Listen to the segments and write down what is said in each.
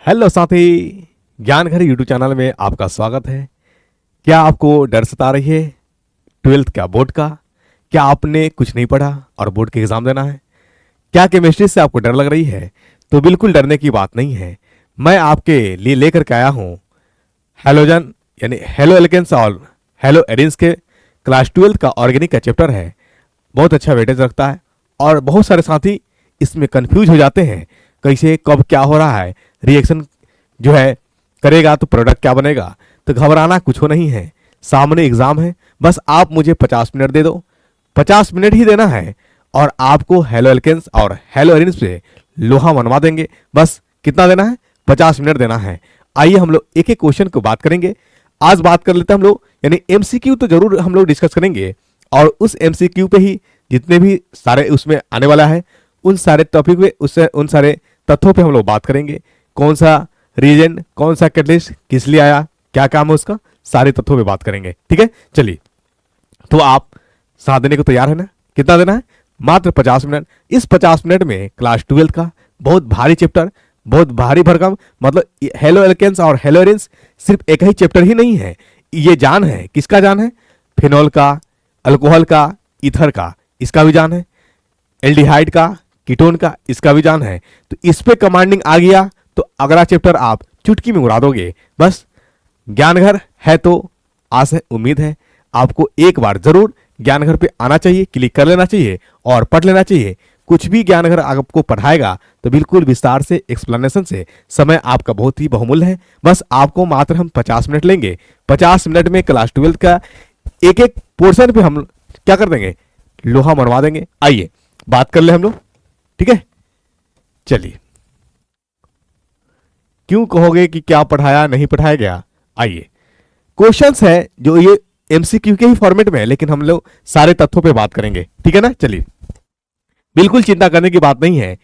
Hello साथी, ज्ञान घर यूट्यूब चैनल में आपका स्वागत है। क्या आपको डर सता रही है ट्वेल्थ का बोर्ड का? क्या आपने कुछ नहीं पढ़ा और बोर्ड के एग्जाम देना है? क्या केमिस्ट्री से आपको डर लग रही है? तो बिल्कुल डरने की बात नहीं है। मैं आपके लिए लेकर के आया हूँ हेलोजन यानी हेलो एल्केन्स और हेलो एरिन्स के क्लास 12 का ऑर्गेनिक का चैप्टर है। बहुत अच्छा वेटेज रखता है और बहुत सारे साथी इसमें कंफ्यूज हो जाते हैं, कैसे कब क्या हो रहा है, रिएक्शन जो है करेगा तो प्रोडक्ट क्या बनेगा। तो घबराना कुछ हो नहीं है, सामने एग्जाम है। बस आप मुझे 50 मिनट दे दो, 50 मिनट ही देना है और आपको हेलो एल्केन्स और हेलो एरिन्स से लोहा मनवा देंगे। बस कितना देना है? 50 मिनट देना है। आइए हम लोग एक एक क्वेश्चन को बात करेंगे। आज बात कर लेते हैं हम लोग, यानी एमसीक्यू तो जरूर हम लोग डिस्कस करेंगे और उस एमसीक्यू पे ही जितने भी सारे उसमें आने वाला है उन सारे टॉपिक पे उससे उन सारे तथ्यों पे हम लोग बात करेंगे। कौन सा रीजन, कौन सा कैटलिस्ट, किस लिए आया, क्या काम है उसका, सारे तथ्यों पे बात करेंगे। ठीक है, चलिए। तो आप साथ देने को तैयार है ना? कितना देना है? मात्र 50 मिनट। इस 50 मिनट में क्लास 12 का बहुत भारी चैप्टर, बहुत भारी भरकम, मतलब हेलो एल्केन्स और हेलो एरिन्स सिर्फ एक ही चैप्टर ही नहीं है, ये जान है। किसका जान है? फिनॉल का, अल्कोहल का, ईथर का, इसका भी जान है। एल्डिहाइड का, कीटोन का, इसका भी जान है। तो इस पे कमांडिंग आ गया तो अगला चैप्टर आप चुटकी में उड़ा दोगे। बस ज्ञानघर है तो आस है, उम्मीद है आपको एक बार जरूर ज्ञानघर पे आना चाहिए, क्लिक कर लेना चाहिए और पढ़ लेना चाहिए। कुछ भी ज्ञानघर आपको पढ़ाएगा तो बिल्कुल विस्तार से, एक्सप्लेनेशन से। समय आपका बहुत ही बहुमूल्य है। बस आपको मात्र हम 50 मिनट लेंगे। 50 मिनट में क्लास 12 का एक एक पोर्शन पे हम क्या कर देंगे? लोहा मनवा देंगे। आइए बात कर ले हम लोग, ठीक है। चलिए, क्यों कहोगे कि क्या पढ़ाया नहीं पढ़ाया गया? आइए, क्वेश्चंस है जो ये एमसीक्यू के ही फॉर्मेट में है, लेकिन हम लोग सारे तथ्यों पे बात करेंगे, ठीक है ना। चलिए, बिल्कुल चिंता करने की बात नहीं है।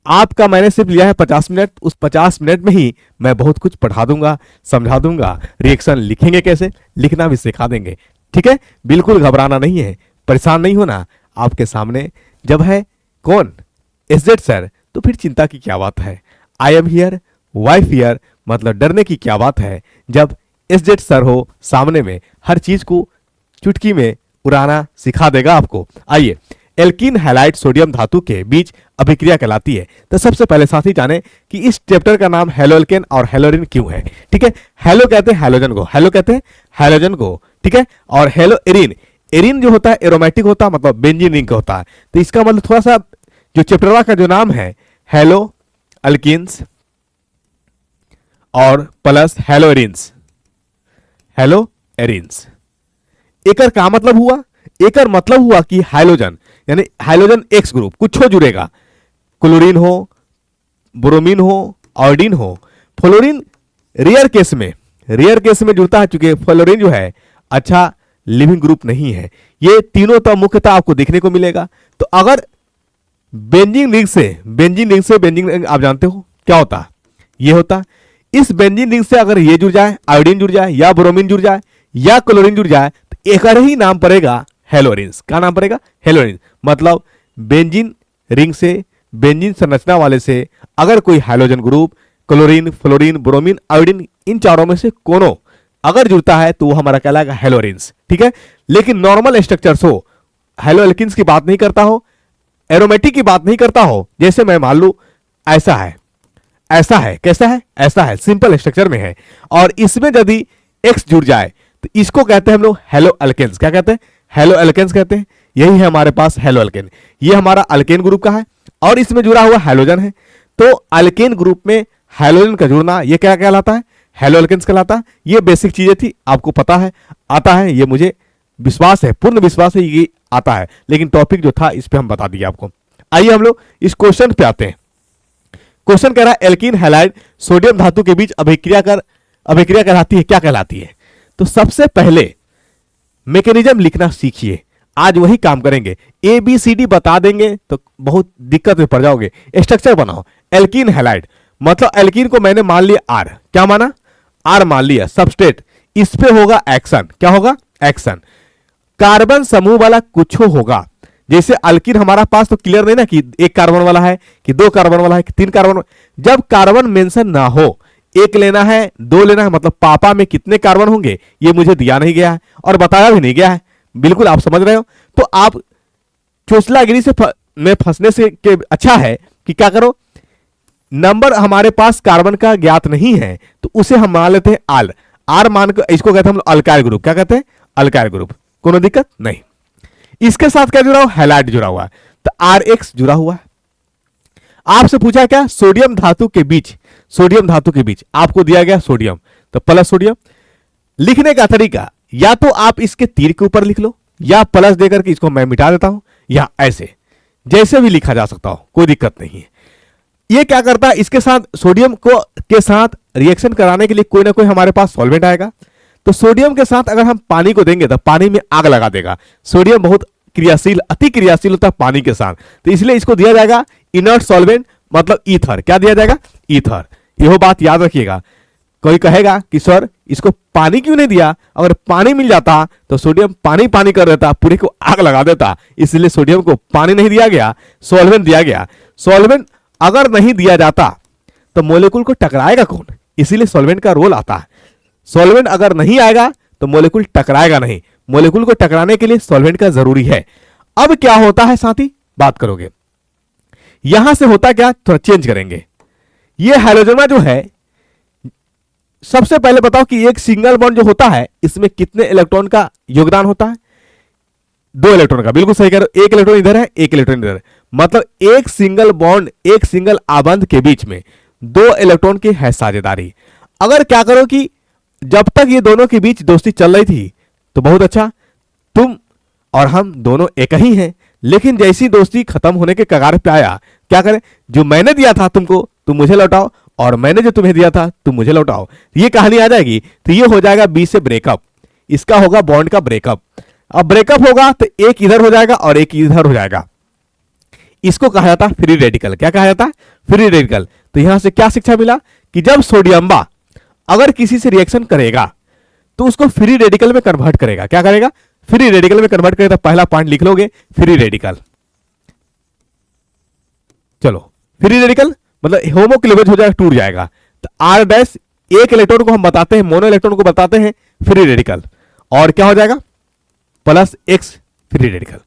आपका मैंने सिर्फ लिया है 50 मिनट। उस 50 मिनट में ही मैं बहुत कुछ पढ़ा दूंगा, समझा दूंगा। रिएक्शन लिखेंगे कैसे, लिखना भी सिखा देंगे, ठीक है। बिल्कुल घबराना नहीं है, परेशान नहीं होना। आपके सामने जब है कौन? एसजेड सर, तो फिर चिंता की क्या बात है? I am here, why fear, मतलब डरने की क्या बात है? जब एसजेड सर हो सामने में, हर चीज को चुटकी में उड़ाना सिखा देगा आपको। आइए, एल्कीन हैलाइड सोडियम धातु के बीच अभिक्रिया कहलाती है। तो सबसे पहले साथी जाने कि इस चैप्टर का नाम हेलो एल्केन और हेलोरिन क्यों है, ठीक है। हेलो कहते हैं हैलोजन को, हेलो कहते हैं हैलोजन को, ठीक है। और हेलो एरिन, एरिन जो होता है एरोमेटिक होता है, मतलब बेंजीन रिंग का होता है। तो इसका मतलब थोड़ा सा जो चैप्टर का जो नाम है हेलो अल्किन्स और plus haloarenes, haloarenes. एकर का मतलब हुआ? एकर मतलब हुआ कि हाइलोजन यानी हाइलोजन एक्स ग्रुप कुछ हो जुड़ेगा, क्लोरीन हो, ब्रोमीन हो, आयोडीन हो। फ्लोरीन रेयर केस में जुड़ता है, चूंकि फ्लोरीन जो है अच्छा लिविंग ग्रुप नहीं है। ये तीनों तो मुख्यतः आपको देखने को मिलेगा। तो अगर बेंजीन रिंग से बेंजीन रिंग आप जानते हो क्या होता है? ये होता, इस बेंजीन रिंग से अगर ये जुड़ जाए, आयोडीन जुड़ जाए या ब्रोमीन जुड़ जाए या क्लोरीन जुड़ जाए, तो एक ही नाम पड़ेगा हेलोरिन्स। क्या नाम पड़ेगा? हेलोरिन्स। मतलब बेंजीन रिंग से, बेंजीन संरचना वाले से अगर कोई halogen group chlorine, fluorine, bromine, iodine, इन चारों में से कोनो अगर जुड़ता है तो वो हमारा कहलाएगा हेलोरिन्स, ठीक है। लेकिन नॉर्मल स्ट्रक्चर्स हो, हेलो एल्किन्स की बात नहीं करता हो, एरोमेटिक की बात नहीं करता हो, जैसे मैं मान लू ऐसा है, ऐसा है, कैसा है? ऐसा है, सिंपल स्ट्रक्चर में है और इसमें यदि एक्स जुड़ जाए तो इसको कहते हैं हम लोग हेलो अल्केन्स। क्या कहते हैं? हेलो अल्केन्स कहते हैं। यही है हमारे पास हेलो अल्केन। ये हमारा अल्केन ग्रुप का है और इसमें जुड़ा हुआ हैलोजन है। तो अल्केन ग्रुप में हैलोजन का जुड़ना ये क्या कहलाता है? हेलो अल्केन्स कहलाता है। ये बेसिक चीजें थी, आपको पता है, आता है, ये मुझे विश्वास है, पूर्ण विश्वास है ये आता है। लेकिन टॉपिक जो था इस पे हम बता दिए आपको। आइए हम लोग इस क्वेश्चन पे आते हैं। क्वेश्चन कह रहा है एल्कीन हैलाइड सोडियम धातु के बीच अभिक्रिया कहलाती है, क्या कहलाती है? तो सबसे पहले मैकेनिज्म लिखना सीखिए। आज वही काम करेंगे। ABCD बता देंगे तो बहुत दिक्कत में पड़ जाओगे। स्ट्रक्चर बनाओ। एल्कीन हैलाइड मतलब एल्कीन को मैंने मान लिया आर, क्या माना? आर मान लिया। सबस्ट्रेट, इस पे होगा एक्शन, क्या होगा? एक्शन। कार्बन समूह वाला कुछ होगा जैसे अल्कीन हमारा पास तो क्लियर नहीं ना कि एक कार्बन वाला है कि दो कार्बन वाला है कि तीन कार्बन। जब कार्बन मेंशन ना हो, एक लेना है दो लेना है, मतलब पापा में कितने कार्बन होंगे ये मुझे दिया नहीं गया है और बताया भी नहीं गया है। बिल्कुल आप समझ रहे हो। तो आप चोचलागिरी से में फंसने से के अच्छा है कि क्या करो, नंबर हमारे पास कार्बन का ज्ञात नहीं है तो उसे हम मान लेते हैं आल, आर मान कर इसको कहते हैं हम अल्काइल ग्रुप। क्या कहते हैं? Alkyl group. कोनो दिक्कत नहीं। इसके साथ क्या जुड़ा हुआ? हैलाइड जुड़ा हुआ है, तो आर एक्स जुड़ा हुआ है। आपसे पूछा क्या? सोडियम धातु के बीच, सोडियम धातु के बीच आपको दिया गया सोडियम, तो प्लस सोडियम। लिखने का तरीका या तो आप इसके तीर के ऊपर लिख लो या प्लस देकर के इसको मैं मिटा देता हूं, या ऐसे जैसे भी लिखा जा सकता हो, कोई दिक्कत नहीं है। ये क्या करता है, इसके साथ सोडियम को के साथ रिएक्शन कराने के लिए कोई ना कोई हमारे पास सॉल्वेंट आएगा। तो सोडियम के साथ अगर हम पानी को देंगे तो पानी में आग लगा देगा। सोडियम बहुत क्रियाशील, अति क्रियाशील होता है पानी के साथ, तो इसलिए इसको दिया जाएगा इनर्ट सॉल्वेंट, मतलब ईथर। क्या दिया जाएगा? ईथर। यह बात याद रखिएगा। कोई कहेगा कि सर इसको पानी क्यों नहीं दिया, अगर पानी मिल जाता तो सोडियम पानी पानी कर देता, पूरे को आग लगा देता, इसलिए सोडियम को पानी नहीं दिया गया, सॉल्वेंट दिया गया। सॉल्वेंट अगर नहीं दिया जाता तो मोलेकुल को टकराएगा कौन, इसीलिए सॉल्वेंट का रोल आता है। सॉल्वेंट अगर नहीं आएगा तो मोलेकुल टकराएगा नहीं, मोलेकुल को टकराने के लिए सॉल्वेंट का जरूरी है। अब क्या होता है साथी, बात करोगे यहां से होता क्या, थोड़ा चेंज करेंगे। ये हाइड्रोजन जो है, सबसे पहले बताओ कि एक सिंगल बॉन्ड जो होता है इसमें कितने इलेक्ट्रॉन का योगदान होता है? दो इलेक्ट्रॉन का। बिल्कुल सही कह रहे हो, एक इलेक्ट्रॉन इधर है, एक इलेक्ट्रॉन इधर है, मतलब एक सिंगल बॉन्ड, एक सिंगल आबंध के बीच में दो इलेक्ट्रॉन की है साझेदारी। अगर क्या करो कि जब तक ये दोनों के बीच दोस्ती चल रही थी तो बहुत अच्छा, तुम और हम दोनों एक ही हैं, लेकिन जैसी दोस्ती खत्म होने के कगार पे आया, क्या करें, जो मैंने दिया था तुमको तुम मुझे लौटाओ, और मैंने जो तुम्हें दिया था तुम मुझे लौटाओ। ये कहानी आ जाएगी, तो ये हो जाएगा बी से ब्रेकअप, इसका होगा बॉन्ड का ब्रेकअप। अब ब्रेकअप होगा तो एक इधर हो जाएगा और एक इधर हो जाएगा, इसको कहा जाता है फ्री रेडिकल। क्या कहा जाता है? Free radical. तो यहां से क्या शिक्षा मिला कि जब सोडियम अगर किसी से रिएक्शन करेगा तो उसको फ्री रेडिकल में कन्वर्ट करेगा। क्या करेगा? फ्री रेडिकल में कन्वर्ट करेगा। तो पहला पॉइंट लिख लोगे, फ्री रेडिकल। चलो, फ्री रेडिकल मतलब होमो क्लीवेज हो जाएगा, टूट जाएगा। तो आर डैश एक इलेक्ट्रॉन को हम बताते हैं, मोनो इलेक्ट्रॉन को बताते हैं फ्री रेडिकल, और क्या हो जाएगा? Plus x free radical.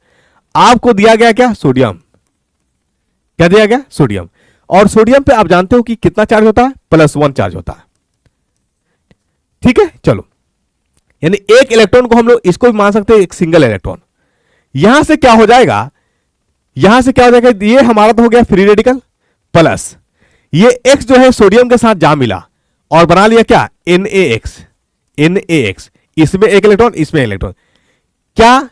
आपको दिया गया क्या? सोडियम। क्या दिया गया? सोडियम। और सोडियम पे आप जानते हो कि कितना चार्ज होता है? +1 चार्ज होता है। ठीक है, चलो, यानी एक इलेक्ट्रॉन को हम लोग इसको भी मान सकते हैं एक सिंगल इलेक्ट्रॉन। यहां से क्या हो जाएगा, यहां से क्या हो जाएगा, ये हमारा तो हो गया फ्री रेडिकल, प्लस ये एक्स जो है सोडियम के साथ जा मिला और बना लिया क्या? NaX। NaX, इसमें एक इलेक्ट्रॉन, इसमें इलेक्ट्रॉन। क्या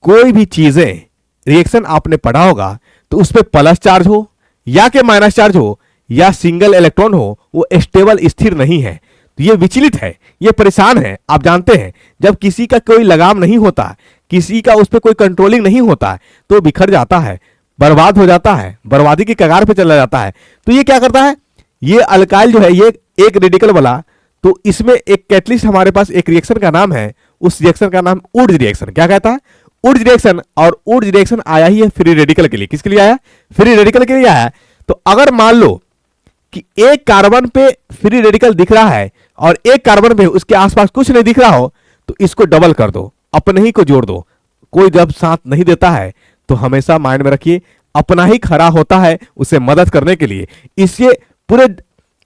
कोई भी चीजें रिएक्शन आपने पढ़ा होगा तो उस पर प्लस चार्ज हो या के माइनस चार्ज हो या सिंगल इलेक्ट्रॉन हो, वो स्टेबल स्थिर नहीं है, तो ये विचलित है, ये परेशान है। आप जानते हैं जब किसी का कोई लगाम नहीं होता, किसी का उस पर कोई कंट्रोलिंग नहीं होता, तो बिखर जाता है, बर्बाद हो जाता है, बर्बादी की कगार पे चला जाता है। तो ये क्या करता है, ये अल्काइल जो है, ये एक रेडिकल वाला, तो इसमें एक कैटलिस्ट हमारे पास एक रिएक्शन का नाम है, उस रिएक्शन का नाम उर्ज रिएक्शन। क्या कहता है? उर्ज रिएक्शन। और उर्ज रिएक्शन आया ही है फ्री रेडिकल के लिए। किसके लिए आया? फ्री रेडिकल के लिए आया। तो अगर मान लो कि एक कार्बन पे फ्री रेडिकल दिख रहा है और एक कार्बन पे उसके आसपास कुछ नहीं दिख रहा हो, तो इसको डबल कर दो, अपने ही को जोड़ दो। कोई जब साथ नहीं देता है तो हमेशा माइंड में रखिए, अपना ही खड़ा होता है उसे मदद करने के लिए। इससे पूरे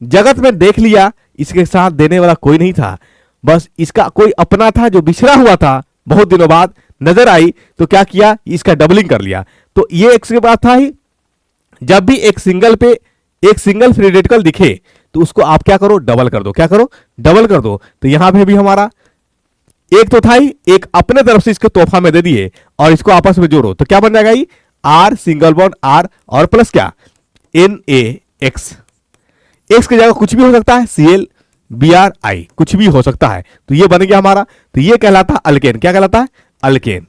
जगत में देख लिया, इसके साथ देने वाला कोई नहीं था, बस इसका कोई अपना था जो बिछड़ा हुआ था, बहुत दिनों बाद नजर आई तो क्या किया, इसका डबलिंग कर लिया। तो ये एक के बाद था ही, जब भी एक सिंगल पे एक सिंगल फ्री रेडिकल दिखे तो उसको आप क्या करो, डबल कर दो। क्या करो? डबल कर दो। तो यहां पे भी हमारा एक तो था ही, एक अपने तरफ से इसको तोहफा में दे दिए और इसको आपस में जोड़ो, तो क्या बन जाएगा? ये आर सिंगल बॉन्ड आर और प्लस क्या? NaX। एक्स की जगह कुछ भी हो सकता है, ClBrI, कुछ भी हो सकता है। तो ये बन गया हमारा। तो ये कहलाता है अल्केन। क्या कहलाता है? अल्केन।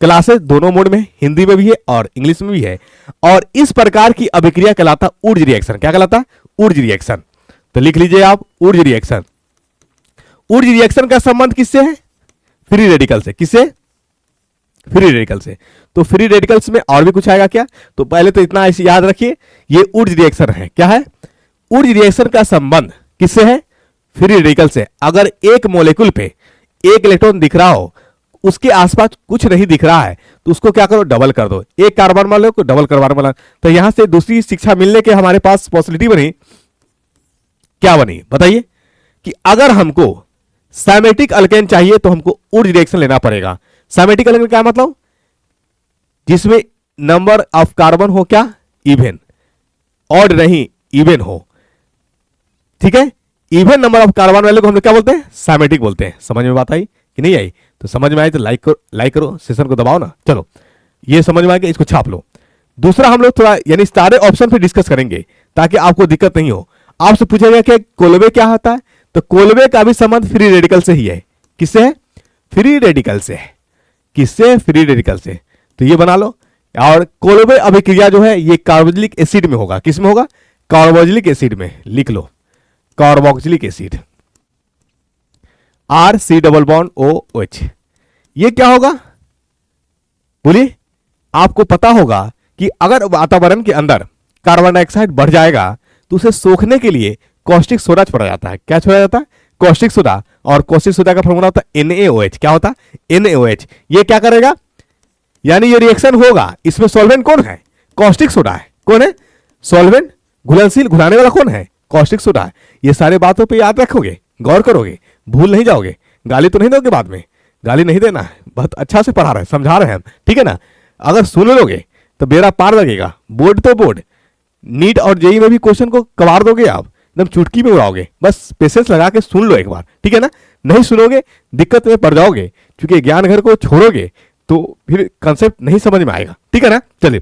क्लासेस दोनों मोड में, हिंदी में भी है और इंग्लिश में भी है। और इस प्रकार की अभिक्रिया कहलाता ऊर्ज रिएक्शन। क्या कहलाता है? Wurtz reaction. तो लिख लीजिए आप, ऊर्ज रिएक्शन। ऊर्ज रिएक्शन का संबंध किससे है? फ्री रेडिकल से। किससे? फ्री रेडिकल से। तो फ्री रेडिकल्स में और भी कुछ आएगा क्या? तो पहले तो इतना ऐसे याद रखिए, ये ऊर्ज रिएक्शन है। क्या है? ऊर्ज रिएक्शन का संबंध किससे है? फ्री रेडिकल से। अगर एक मोलेकुल पे एक इलेक्ट्रॉन दिख रहा हो, उसके आसपास कुछ नहीं दिख रहा है, तो उसको क्या करो? डबल कर दो। एक कार्बन वाले को डबल कार्बन वाला। तो यहां से दूसरी शिक्षा मिलने के हमारे पास पॉसिबिलिटी बनी। क्या बनी बताइए? कि अगर हमको साइमेटिक अल्केन चाहिए तो हमको ऊर्ज रिएक्शन लेना पड़ेगा। साइमेटिक अल्केन क्या मतलब? जिसमें नंबर ऑफ कार्बन हो क्या? इवन। ऑड नहीं, इवन हो। ठीक है, इवन नंबर ऑफ कार्बन वाले को हम लोग क्या बोलते हैं? साइमेटिक बोलते हैं। समझ में बात आई कि नहीं आई? तो समझ में आई तो लाइक करो, सेशन को दबाओ ना। चलो, ये समझ में आ गया, इसको छाप लो। दूसरा हम लोग थोड़ा यानी सारे ऑप्शन पे डिस्कस करेंगे ताकि आपको दिक्कत नहीं हो। आपसे पूछा गया कि कोलबे क्या होता है, तो कोलबे का भी संबंध फ्री रेडिकल से ही है। किससे है? फ्री रेडिकल से है। किससे? फ्री रेडिकल से। तो ये बना लो। और कोलबे अभिक्रिया जो है ये कार्बोक्सिलिक एसिड में होगा। किस में होगा? कार्बोक्सिलिक एसिड में। लिख लो, कार्बोक्सिलिक एसिड, RC⸻OH। ये क्या होगा बोलिए? आपको पता होगा कि अगर वातावरण के अंदर कार्बन डाइऑक्साइड बढ़ जाएगा तो उसे सोखने के लिए कॉस्टिक सोडा छोड़ा जाता है। क्या छोड़ा जाता है? Caustic soda. और कॉस्टिक सोडा का फॉर्मूला होता है NaOH। क्या होता है? NaOH। ये क्या करेगा? यानी ये रिएक्शन होगा, इसमें सॉल्वेंट कौन है? कॉस्टिक सोडा है। कौन है सॉल्वेंट? घुलनशील, घुलाने वाला कौन है? कॉस्टिक सोडा है। ये सारे बातों पे याद रखोगे, गौर करोगे, भूल नहीं जाओगे। गाली तो नहीं दोगे बाद में? गाली नहीं देना है, बहुत अच्छा से पढ़ा रहे हैं, समझा रहे हैं हम, ठीक है ना? अगर सुन लोगे तो बेड़ा पार लगेगा। बोर्ड तो बोर्ड, नीट और जेई में भी क्वेश्चन को कबार दोगे आप, एकदम चुटकी में उड़ाओगे। बस पेशेंस लगा के सुन लो एक बार, ठीक है ना? नहीं सुनोगे दिक्कत में पड़ जाओगे, क्योंकि ज्ञान घर को छोड़ोगे तो फिर कंसेप्ट नहीं समझ में आएगा, ठीक है ना? चलिए,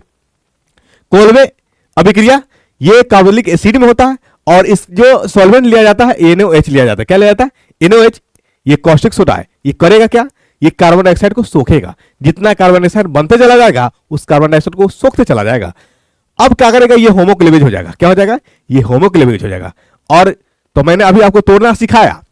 कोलबे अभिक्रिया ये कार्बोक्सिलिक एसिड में होता है और इस जो सॉल्वेंट लिया जाता है NaOH लिया जाता है। क्या लिया जाता है? NaOH। ये कॉस्टिक सोडा है। ये करेगा क्या? ये कार्बन डाइऑक्साइड को सोखेगा। जितना कार्बन डाइऑक्साइड बनते चला जाएगा उस कार्बन डाइऑक्साइड को सोखते चला जाएगा। अब क्या करेगा? ये होमोक्लेवेज हो जाएगा। क्या हो जाएगा? ये होमोक्लेवेज हो जाएगा। और तो मैंने अभी आपको तोड़ना सिखाया।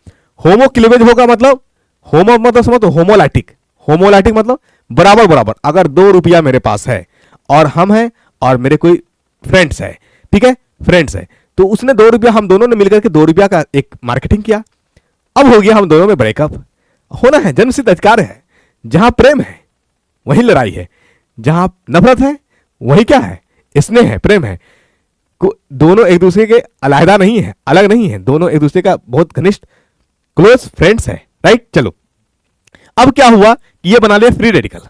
होमोक्लेवेज होगा मतलब, होमो मतलब समझ, तो होमोलाइटिक। होमोलाइटिक मतलब बराबर बराबर। अगर 2 रुपया मेरे पास है और हम हैं और मेरे कोई फ्रेंड्स है, ठीक है, फ्रेंड्स है, तो उसने 2 रुपया, हम दोनों ने मिलकर के 2 रुपया का एक मार्केटिंग किया। अब हो गया हम दोनों में ब्रेकअप। होना है, जन्मसिद्ध अधिकार है। जहां प्रेम है वहीं लड़ाई है, जहां नफरत है वही क्या है? स्नेह है, प्रेम है। दोनों एक दूसरे के अलहदा नहीं है, अलग नहीं है, दोनों एक दूसरे का बहुत घनिष्ठ क्लोज फ्रेंड्स है, राइट? चलो, अब क्या हुआ कि ये बना लिया फ्री रेडिकल,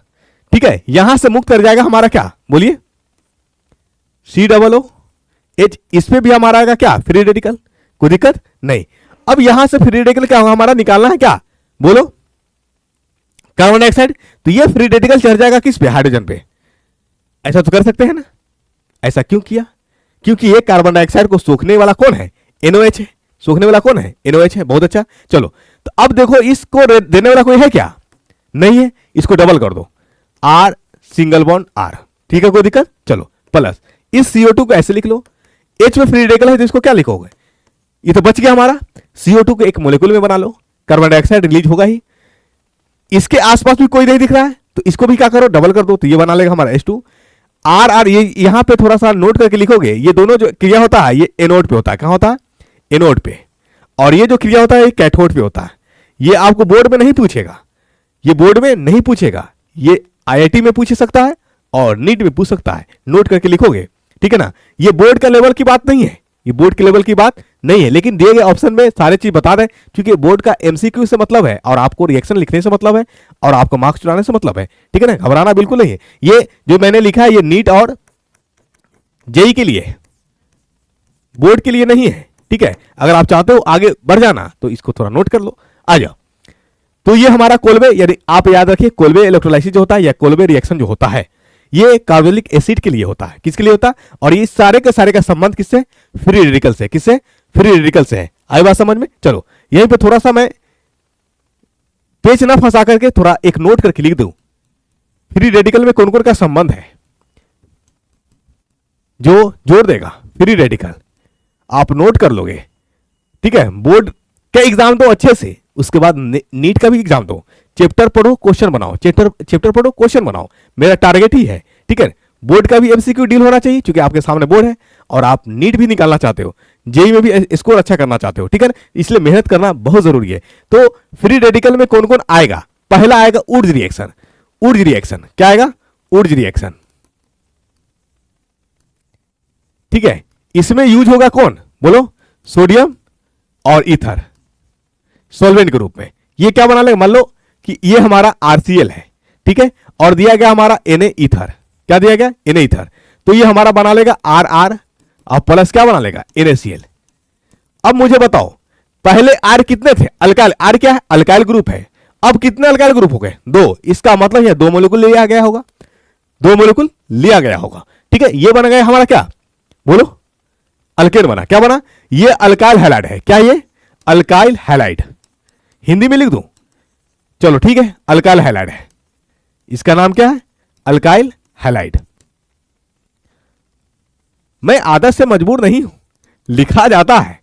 ठीक है? यहां से मुक्त कर जाएगा हमारा क्या? बोलिए, COOH। इस पे भी हमारा आएगा क्या? Free radical. कोई दिक्कत नहीं। अब यहां से फ्री रेडिकल क्या होगा हमारा? निकालना है क्या? बोलो, कार्बन डाइऑक्साइड। तो ये फ्री रेडिकल चढ़ जाएगा किस पे? हाइड्रोजन पे। ऐसा तो कर सकते हैं ना? ऐसा क्यों किया? क्योंकि ये कार्बन डाइऑक्साइड को सोखने वाला कौन है? NOH है। सोखने वाला कौन है? NOH है। बहुत अच्छा। चलो, तो अब देखो, इसको देने वाला कोई है क्या? नहीं है। इसको डबल कर दो, R∠R। ठीक है, कोई दिक्कत? चलो, प्लस इस CO2 को ऐसे लिख लो। H में फ्री रेडिकल है तो इसको क्या लिखोगे? ये तो बच गया हमारा। CO2 को एक मोलेकुल में बना लो, कार्बन डाइऑक्साइड रिलीज होगा ही। इसके आसपास भी कोई नहीं दिख रहा है तो इसको भी क्या करो? डबल कर दो, तो ये बना लेगा हमारा H2। R ये यहां पे थोड़ा सा नोट करके लिखोगे। ये दोनों जो क्रिया होता है ये एनोड पे होता है। कहां होता है? एनोड पे। और ये जो क्रिया होता है ये कैथोड पे होता है। ये आपको बोर्ड में नहीं पूछेगा, ये बोर्ड में नहीं पूछेगा, ये IIT में पूछ सकता है और नीट में पूछ सकता है। नोट करके लिखोगे, ठीक है ना? ये बोर्ड का लेवल की बात नहीं है, ये बोर्ड के लेवल की बात नहीं है, लेकिन दिए गए ऑप्शन में सारे चीज बता दें, क्योंकि बोर्ड का MCQ से मतलब है और आपको रिएक्शन लिखने से मतलब है और आपको मार्क्स चुराने से मतलब है, ठीक है ना? घबराना बिल्कुल नहीं है। ये जो मैंने लिखा है ये नीट और जेई के लिए, बोर्ड के लिए नहीं है, ठीक है? अगर आप चाहते हो आगे बढ़ जाना तो इसको थोड़ा नोट कर लो। आ जाओ। तो ये हमारा कोलबे, यानी आप याद रखिए कोलबे इलेक्ट्रोलाइसिस जो होता है या कोलबे रिएक्शन जो होता है ये कार्बोक्सिलिक एसिड के लिए होता है। किसके लिए होता है? और ये सारे के सारे का संबंध किससे? फ्री रेडिकल से। किससे? फ्री रेडिकल से है। आई बात समझ में? चलो, यहीं पे थोड़ा सा मैं पेज ना फंसा करके थोड़ा एक नोट करके लिख दूं, फ्री रेडिकल में कौन कौन का संबंध है जो जोड़ देगा फ्री रेडिकल, आप नोट कर लोगे, ठीक है? बोर्ड का एग्जाम दो अच्छे से, उसके बाद नीट का भी एग्जाम दो, चैप्टर पढ़ो क्वेश्चन बनाओ, चैप्टर पढ़ो क्वेश्चन बनाओ, मेरा टारगेट ही है। ठीक है, बोर्ड का भी एमसीक्यू डील होना चाहिए क्योंकि आपके सामने बोर्ड है और आप नीट भी निकालना चाहते हो, जेई में भी स्कोर अच्छा करना चाहते हो। ठीक है ना, इसलिए मेहनत करना बहुत जरूरी है। तो फ्री रेडिकल में कौन कौन आएगा? पहला आएगा ऊर्ज रिएक्शन। ऊर्ज रिएक्शन क्या आएगा? Wurtz reaction. ठीक है, इसमें यूज होगा कौन बोलो? सोडियम और ईथर सॉल्वेंट के रूप में। ये क्या बना लेगा? मान लो कि ये हमारा आरसीएल है, ठीक है, और दिया गया हमारा Na ईथर। क्या दिया गया? Na ether. तो ये हमारा बना लेगा RR और प्लस क्या बना लेगा? NaCl। अब मुझे बताओ, पहले R कितने थे? अल्काइल। R क्या है? अल्काइल ग्रुप है। अब कितने अल्काइल ग्रुप हो गए? 2। इसका मतलब यह 2 मोलिक्यूल लिया गया होगा, 2 मोलिक्यूल लिया गया होगा। ठीक है, ये बन गया हमारा क्या बोलो? अल्केन बना। क्या बना? ये अल्काइल हैलाइड है। क्या ये? Alkyl halide. हिंदी में लिख दूं? चलो ठीक है, अल्काइल हैलाइड है। इसका नाम क्या है? Alkyl halide. मैं आदत से मजबूर नहीं हूं, लिखा जाता है।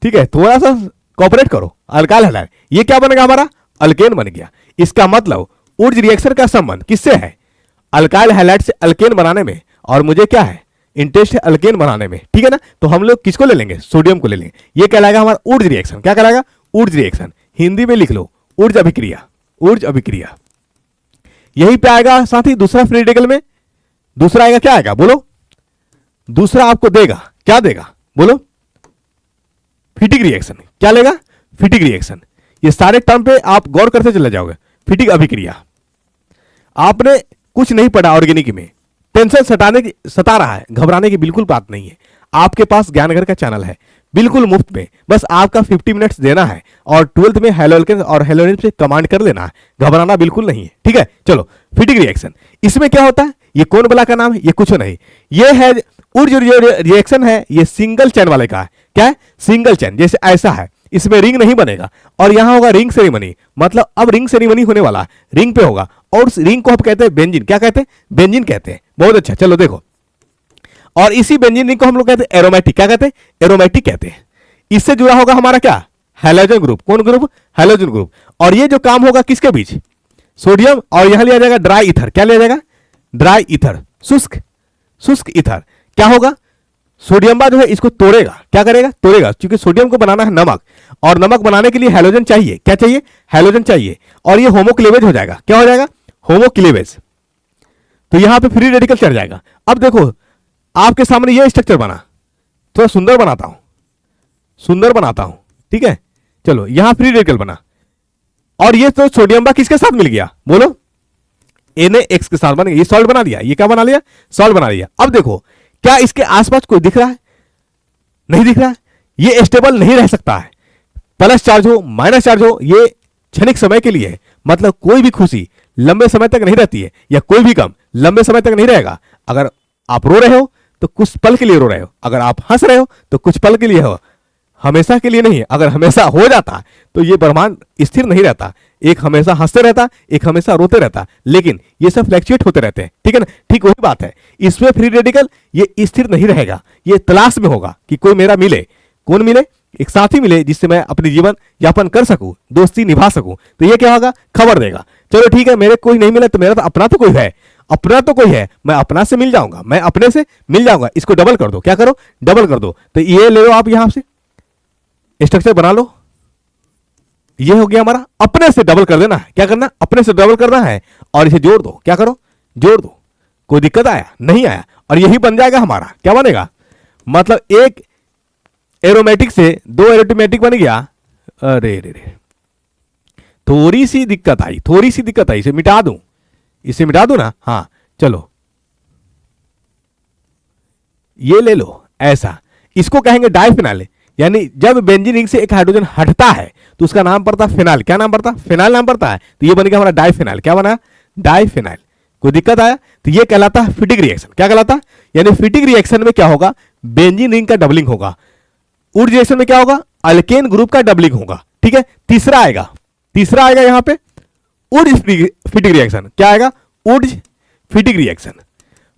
ठीक है, थोड़ा सा कोऑपरेट करो। अल्काइल हैलाइड, ये क्या बनेगा हमारा? अल्केन बन गया। इसका मतलब ऊर्ज रिएक्शन का संबंध किससे है? अल्काइल हैलाइड से अल्केन बनाने में, और मुझे क्या है? इंटरेस्ट है अल्केन बनाने में। ठीक है ना, तो हम लोग किसको ले लेंगे? सोडियम को ले लेंगे। ये कहलाएगा हमारा ऊर्ज रिएक्शन। क्या कहलाएगा? Wurtz reaction. हिंदी में लिख लो ऊर्ज अभिक्रिया। ऊर्ज अभिक्रिया यहीं पे आएगा। साथ ही दूसरा फ्री रेडिकल में दूसरा आएगा, क्या आएगा बोलो? दूसरा आपको देगा, क्या देगा बोलो? फिटिक रिएक्शन। क्या लेगा? फिटिक रिएक्शन। ये सारे टर्म पे आप गौर करते चले जाओगे। फिटिक अभिक्रिया। आपने कुछ नहीं पढ़ा ऑर्गेनिक में, टेंशन सता रहा है, घबराने की बिल्कुल बात नहीं है। आपके पास ज्ञानगर का चैनल है, बिल्कुल मुफ्त में। बस आपका 50 मिनट्स देना है और 12th में हेलोल्केन और हेलोनिन से कमांड कर लेना है। घबराना बिल्कुल नहीं है। ठीक है, चलो फिटिक रिएक्शन। इसमें क्या होता है? ये कौन बला का नाम है? ये कुछ नहीं, ये है ऊर्ज रिएक्शन है। ये सिंगल चैन वाले का है। क्या है? सिंगल चैन। जैसे ऐसा है, इसमें रिंग नहीं बनेगा और यहां होगा रिंग सेरेमनी। मतलब अब रिंग सेरेमनी होने वाला है, रिंग पे होगा। और उस रिंग को आप कहते हैं बेंजीन। क्या कहते हैं? बेंजीन कहते हैं। बहुत अच्छा, चलो देखो। और इसी बेंजीन रिंग को हम लोग कहते हैं एरोमेटिक। क्या कहते हैं? एरोमेटिक कहते हैं। इससे जुड़ा होगा हमारा क्या? Halogen group. कौन ग्रुप? Halogen group. और ये जो काम होगा किसके बीच? सोडियम, और यहां लिया जाएगा ड्राई ईथर। क्या लिया जाएगा? ड्राई ईथर, शुष्क ईथर। क्या होगा? सोडियम जो है इसको तोड़ेगा। क्या करेगा? तोड़ेगा, क्योंकि सोडियम को बनाना है नमक, और नमक बनाने के लिए हैलोजन चाहिए। क्या चाहिए? हैलोजन चाहिए। और ये होमोक्लेवेज हो जाएगा। क्या हो जाएगा? होमोक्लेवेज। तो यहां पे फ्री रेडिकल चढ़ जाएगा। अब देखो आपके सामने ये स्ट्रक्चर बना, थोड़ा सुंदर बनाता हूं, सुंदर बनाता हूं। ठीक है, चलो यहां फ्री रेडिकल बना, और ये तो सोडियम किसके साथ मिल गया बोलो? NaX के साथ बन गया। ये सॉल्ट बना दिया। ये क्या बना लिया? सॉल्ट बना लिया। अब देखो, क्या इसके आसपास कोई दिख रहा है? नहीं दिख रहा है। ये स्टेबल नहीं रह सकता है। प्लस चार्ज हो माइनस चार्ज हो, ये क्षणिक समय के लिए है। मतलब कोई भी खुशी लंबे समय तक नहीं रहती है, या कोई भी गम लंबे समय तक नहीं रहेगा। अगर आप रो रहे हो तो कुछ पल के लिए रो रहे हो, अगर आप हंस रहे हो तो कुछ पल के लिए हो, हमेशा के लिए नहीं। अगर हमेशा हो जाता तो ये ब्रह्मांड स्थिर नहीं रहता। एक हमेशा हंसते रहता, एक हमेशा रोते रहता, लेकिन ये सब फ्लैक्चुएट होते रहते हैं। ठीक है ना? ठीक वही बात है। इसमें फ्री रेडिकल ये स्थिर नहीं रहेगा, ये तलाश में होगा कि कोई मेरा मिले। कौन मिले? एक साथी मिले जिससे मैं अपनी जीवन यापन कर सकूं, दोस्ती निभा सकूं। तो ये क्या होगा? खबर देगा। चलो ठीक है, मेरे कोई नहीं मिला तो मेरा तो अपना तो कोई है, अपना तो कोई है, मैं अपना से मिल जाऊंगा, मैं अपने से मिल जाऊंगा। इसको डबल कर दो। क्या करो? डबल कर दो। तो ये ले लो आप, यहां से स्ट्रक्चर बना लो। ये हो गया हमारा। अपने से डबल कर देना है। क्या करना? अपने से डबल करना है और इसे जोड़ दो। क्या करो? जोड़ दो। कोई दिक्कत आया? नहीं आया। और यही बन जाएगा हमारा। क्या बनेगा? मतलब एक एरोमेटिक से 2 एरोमेटिक बन गया। अरे रे रे, थोड़ी सी दिक्कत आई, थोड़ी सी दिक्कत आई। इसे मिटा दूं, इसे मिटा दूं ना? हाँ चलो, ये ले लो ऐसा। इसको कहेंगे डाइफिनाइल। यानी जब बेंजीन रिंग से एक हाइड्रोजन हटता है तो उसका नाम पड़ता फिनाइल। क्या नाम पड़ता? फिनाइल नाम पड़ता है। तो ये बन गया हमारा डाइफिनाइल। क्या बना? डाइफिनाइल। कोई दिक्कत आया? तो ये कहलाता है फिटिक रिएक्शन। क्या कहलाता? यानी फिटिक रिएक्शन में क्या होगा? बेंजीन रिंग का डबलिंग होगा। ऊर्ज रिएक्शन में क्या होगा? अल्केन ग्रुप का डबलिंग होगा। ठीक है, तीसरा आएगा, तीसरा आएगा यहां पे ऊर्ज फिटिक रिएक्शन। क्या आएगा? Wurtz फिटिक reaction.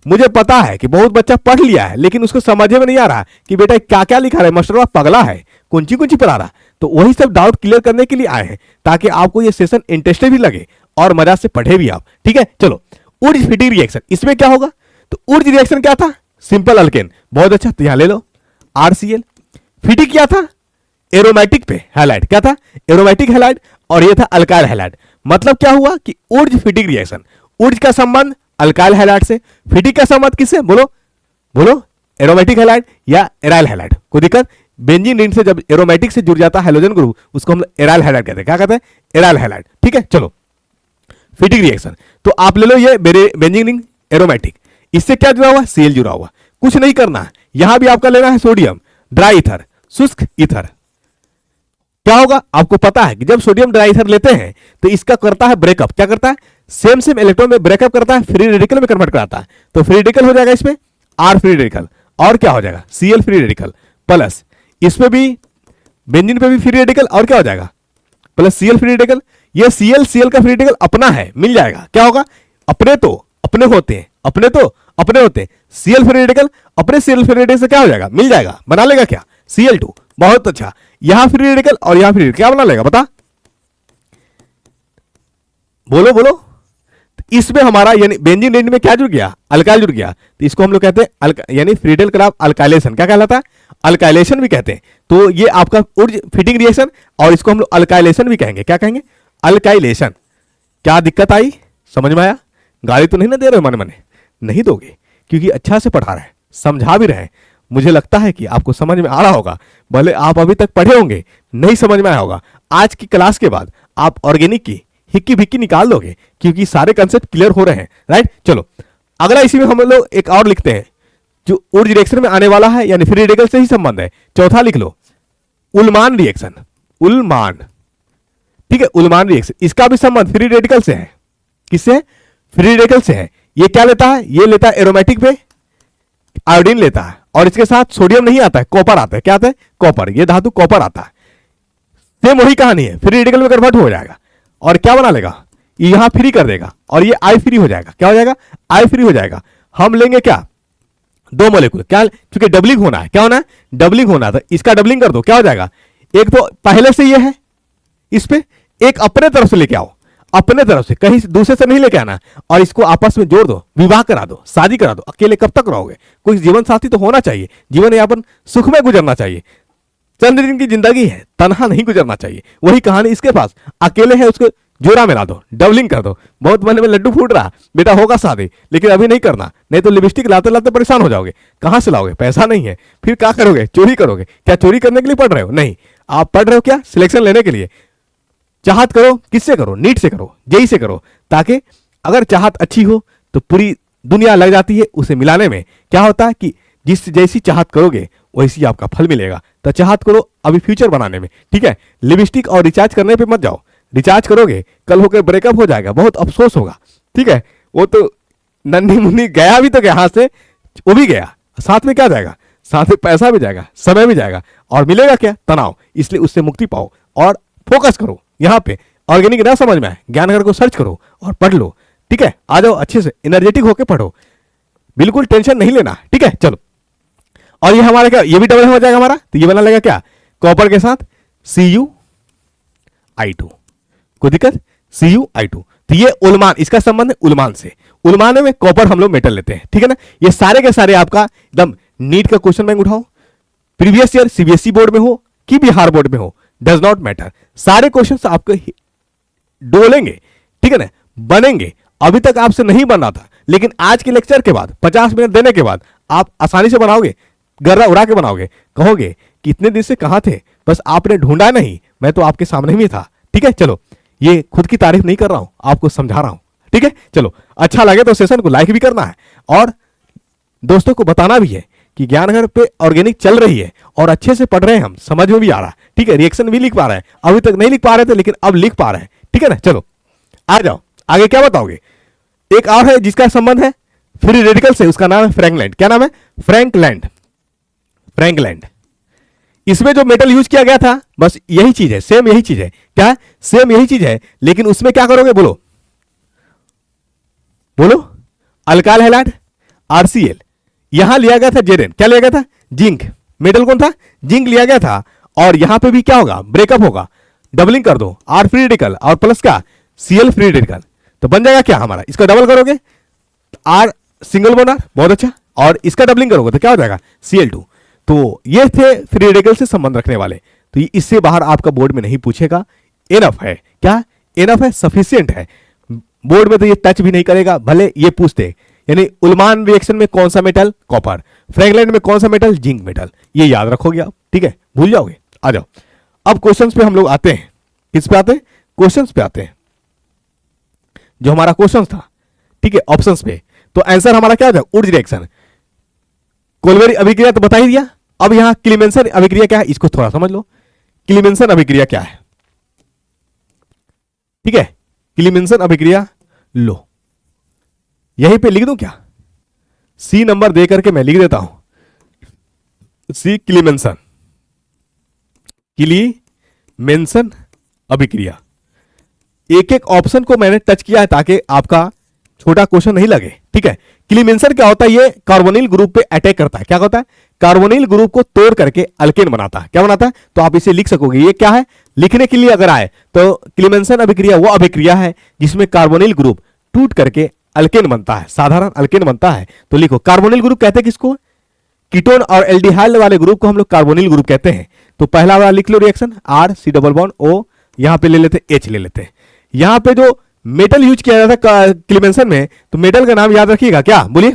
मुझे पता है कि बहुत बच्चा पढ़ लिया है, लेकिन उसको समझ में नहीं आ रहा कि बेटा क्या क्या लिखा रहा है, मास्टर पगला है, कौन सी पढ़ा रहा। तो वही सब डाउट क्लियर करने के लिए आए हैं, ताकि आपको ये सेशन इंटरेस्टिंग भी लगे और मजा से पढ़े भी आप। ठीक है, चलो ऊर्ज फीडिंग रिएक्शन, इसमें क्या होगा? तो ऊर्ज रिएक्शन क्या था? Simple alkane. बहुत अच्छा, तो यहां ले लो RCl। फीडिंग क्या था? एरोमेटिक पे हैलाइड। क्या था? एरोमेटिक हैलाइड, और ये था अल्काइल हैलाइड। मतलब क्या हुआ कि ऊर्ज फीडिंग रिएक्शन, ऊर्ज का संबंध अल्काइल हैलाइड से, फीडिंग का संबंध किससे? बोलो बोलो, एरोमेटिक हैलाइड या एराइल हैलाइड। कोई दिक्कत? बेंजीन रिंग से जब एरोमेटिक से जुड़ जाता है हैलोजन ग्रुप, उसको हम एराइल हैलाइड कहते हैं। क्या कहते हैं? Aryl halide. ठीक है, चलो फीडिंग रिएक्शन, तो आप ले लो ये बेंजीन रिंग एरोमेटिक, इससे क्या जुड़ा हुआ? Cl जुड़ा हुआ। कुछ नहीं करना है, यहां भी आपका लेना है सोडियम ड्राई ईथर, शुष्क ईथर। क्या होगा? आपको पता है कि जब सोडियम ड्राई ईथर लेते हैं तो इसका करता है ब्रेकअप। क्या करता है? सेम सेम इलेक्ट्रॉन में ब्रेकअप करता है, फ्री रेडिकल में कन्वर्ट कराता है। तो फ्री रेडिकल हो जाएगा इसमें R फ्री रेडिकल, और क्या हो जाएगा? Cl फ्री रेडिकल प्लस, इसमें भी बेंजीन पे भी फ्री रेडिकल, और क्या हो जाएगा? Plus Cl free radical. ये Cl का फ्री रेडिकल अपना है, मिल जाएगा। क्या होगा? अपने तो अपने होते हैं, अपने तो अपने होते हैं। Cl फ्री रेडिकल अपने Cl फ्री रेडिकल से क्या हो जाएगा? मिल जाएगा। बना लेगा क्या? Cl2। बहुत अच्छा, यहां फ्री रेडिकल और यहां फ्री रेडिकल, क्या बना लेगा? बता, बोलो बोलो। तो इसमें हमारा यानी बेंजीन रिंग में क्या जुड़ गया? अल्काइल जुड़ गया। तो इसको हम लोग कहते हैं यानी फ्री रेडिकल क्रॉस अल्काइलेशन। क्या कहलाता है? अल्काइलेशन भी कहते हैं। तो ये आपका ऊर्ज फीडिंग रिएक्शन, और इसको हम लोग अल्काइलेशन भी कहेंगे। क्या कहेंगे? अल्काइलेशन। क्या दिक्कत आई? समझ में आया? गाली तो नहीं ना दे रहे हो मन मने? नहीं दोगे, क्योंकि अच्छा से पढ़ा रहे हैं, समझा भी रहे हैं। मुझे लगता है कि आपको समझ में आ रहा होगा, भले आप अभी तक पढ़े होंगे नहीं समझ में आया होगा। आज की क्लास के बाद आप ऑर्गेनिक की हिक्की भिक्की निकाल दोगे, क्योंकि सारे कंसेप्ट क्लियर हो रहे हैं। राइट, चलो अगला इसी में हम लोग एक और लिखते हैं जो ऊर्ज रिएक्शन में आने वाला है, यानी फ्री रेडिकल से ही संबंध है। चौथा लिख लो, उल्मान रिएक्शन। उल्मान, ठीक है, उल्मान रिएक्शन, इसका भी संबंध फ्री रेडिकल से है। किससे? फ्री रेडिकल से है। ये क्या लेता है? ये लेता है एरोमेटिक पे आयोडीन लेता है, और इसके साथ सोडियम नहीं आता है, कॉपर आता है। क्या आता है? कॉपर। ये धातु कॉपर आता है। सेम वही कहानी है, फ्री रेडिकल में कन्वर्ट हो जाएगा, और क्या बना लेगा? यहां फ्री कर देगा, और ये आई फ्री हो जाएगा। क्या हो जाएगा? आई फ्री हो जाएगा। हम लेंगे क्या? 2 मोलिकुल। क्या? क्योंकि डबलिंग होना है। क्या होना है? डबलिंग होना है। तो इसका डबलिंग कर दो, क्या हो जाएगा? एक तो पहले से ये है इस पे, एक अपने तरफ से लेके आओ, अपने तरफ से, कहीं दूसरे से नहीं लेके आना, और इसको आपस में जोड़ दो, विवाह करा दो, शादी करा दो। अकेले कब तक रहोगे? कोई जीवन साथी तो होना चाहिए, जीवन यापन सुख में गुजरना चाहिए। चंद दिन की जिंदगी है, तनहा नहीं गुजरना चाहिए। वही कहानी इसके पास, अकेले है, उसको जोड़ा मिला दो, डबलिंग कर दो। बहुत मन में लड्डू फूट रहा, बेटा होगा शादी, लेकिन अभी नहीं करना, नहीं तो लिपस्टिक लाते लाते परेशान हो जाओगे। कहां से लाओगे? पैसा नहीं है, फिर क्या करोगे? चोरी करोगे। क्या चोरी करने के लिए पढ़ रहे हो? नहीं, आप पढ़ रहे हो क्या? सिलेक्शन लेने के लिए। चाहत करो, किससे करो? नीट से करो, जेई से करो, ताकि अगर चाहत अच्छी हो तो पूरी दुनिया लग जाती है उसे मिलाने में। क्या होता है कि जिस जैसी चाहत करोगे वैसी आपका फल मिलेगा। तो चाहत करो अभी फ्यूचर बनाने में, ठीक है? लिपस्टिक और रिचार्ज करने पे मत जाओ। रिचार्ज करोगे कल होकर ब्रेकअप हो जाएगा, बहुत अफसोस होगा। ठीक है, वो तो नन्ही मुन्नी गया भी तो गया, हाथ से वो भी गया, साथ में क्या जाएगा? साथ में पैसा भी जाएगा, समय भी जाएगा, और मिलेगा क्या? तनाव। इसलिए उससे मुक्ति पाओ और फोकस करो यहाँ पे। ऑर्गेनिक ना समझ में आए, ज्ञानगर को सर्च करो और पढ़ लो। ठीक है, आ जाओ अच्छे से एनर्जेटिक होकर पढ़ो, बिल्कुल टेंशन नहीं लेना। ठीक है, चलो। और ये हमारा क्या? ये भी डबल हो जाएगा हमारा, तो ये बना लेगा क्या? कॉपर के साथ Cu(I2), कोई दिक्कत? Cu(I2), तो ये उल्मान, इसका संबंध है उल्मान से। उल्मान में कॉपर हम लोग मेटल लेते हैं। ठीक है ना? ये सारे के सारे आपका एकदम नीट का क्वेश्चन बैंक उठाओ, प्रीवियस ईयर सीबीएसई बोर्ड में हो कि बिहार बोर्ड में हो, डज नॉट मैटर, सारे क्वेश्चन आपके डोलेंगे। ठीक है ना? बनेंगे। अभी तक आपसे नहीं बन रहा था, लेकिन आज के लेक्चर के बाद 50 मिनट देने के बाद आप आसानी से बनाओगे, गर्रा उड़ा के बनाओगे। कहोगे कि इतने दिन से कहां थे, बस आपने ढूंढा नहीं, मैं तो आपके सामने ही था। ठीक है, चलो, ये खुद की तारीफ नहीं कर रहा हूं, आपको समझा रहा हूं। ठीक है, चलो, अच्छा लगे तो सेशन को लाइक भी करना है, और दोस्तों को बताना भी है कि ज्ञानगर पे ऑर्गेनिक चल रही है, और अच्छे से पढ़ रहे हैं हम, समझ में भी आ रहा है। ठीक है, रिएक्शन भी लिख पा रहे हैं, अभी तक नहीं लिख पा रहे थे लेकिन अब लिख पा रहे हैं। ठीक है ना? चलो आ जाओ, आगे क्या बताओगे? एक और है जिसका संबंध है फ्री रेडिकल से, उसका नाम है फ्रैंकलैंड। क्या नाम है? फ्रैंकलैंड। फ्रैंकलैंड। इसमें जो मेटल यूज किया गया था बस यही चीज है, सेम यही चीज है। क्या? सेम यही चीज है, लेकिन उसमें क्या करोगे? बोलो बोलो। अल्काइल हैलाइड RCl, यहां लिया गया था Zn। क्या लिया गया था? जिंक। मेटल कौन था? जिंक लिया गया था, और यहां पे भी क्या होगा, ब्रेकअप होगा, डबलिंग कर दो, आर फ्री रेडिकल और प्लस क्या, सीएल फ्री रेडिकल, तो बन जाएगा क्या हमारा, इसका डबल करोगे आर सिंगल बॉन्ड आर, बहुत अच्छा, और इसका डबलिंग करोगे तो क्या हो जाएगा, Cl2। तो ये थे फ्री रेडिकल से संबंध रखने वाले, तो इससे बाहर आपका बोर्ड में नहीं पूछेगा, इनफ है, क्या इनफ है, सफिशिएंट है, बोर्ड में तो ये टच भी नहीं करेगा, भले ये पूछते, यानी उल्मान रिएक्शन में कौन सा मेटल, कॉपर, फ्रैगलेंट में कौन सा मेटल, जिंक मेटल, ये याद रखोगे आप, ठीक है, भूल जाओगे। आ जाओ अब क्वेश्चंस पे हम लोग आते हैं, किस पे आते हैं, क्वेश्चंस पे आते हैं, जो हमारा क्वेश्चन था, ठीक है, ऑप्शंस पे। तो आंसर हमारा क्या था, उर्ज रिएक्शन, कोलबेरी अभिक्रिया तो बता ही दिया। अब यहां क्लीमेंसन अभिक्रिया क्या है, इसको थोड़ा समझ लो, क्लीमेंसन अभिक्रिया क्या है, ठीक है, क्लीमेंसन अभिक्रिया लो, यहीं पे लिख दूं क्या, सी नंबर दे करके मैं लिख देता हूं, सी क्लीमेंसन, क्लीमेंसन अभिक्रिया, एक एक ऑप्शन को मैंने टच किया है ताकि आपका छोटा क्वेश्चन नहीं लगे, ठीक है। क्लीमेंसन क्या होता है, ये कार्बोनिल ग्रुप पे अटैक करता है, क्या होता है, कार्बोनिल ग्रुप को तोड़ करके अल्केन बनाता है, क्या बनाता है, तो आप इसे लिख सकोगे, ये क्या है, लिखने के लिए अगर आए तो क्लीमेंसन अभिक्रिया वो अभिक्रिया है जिसमें कार्बोनिल ग्रुप टूट करके अल्केन बनता है, साधारण अल्केन बनता है। तो लिखो कार्बोनिल ग्रुप कहते हैं किसको, कीटोन और एल्डिहाइड वाले ग्रुप को हम लोग कार्बोनिल ग्रुप कहते हैं। तो पहला वाला लिख लो reaction, R C double bond O, यहां पे ले लेते एच ले लेते हैं। यहां पे जो मेटल यूज किया जाता है क्लीमेंसन में, तो मेटल का नाम याद रखिएगा, क्या बोलिए,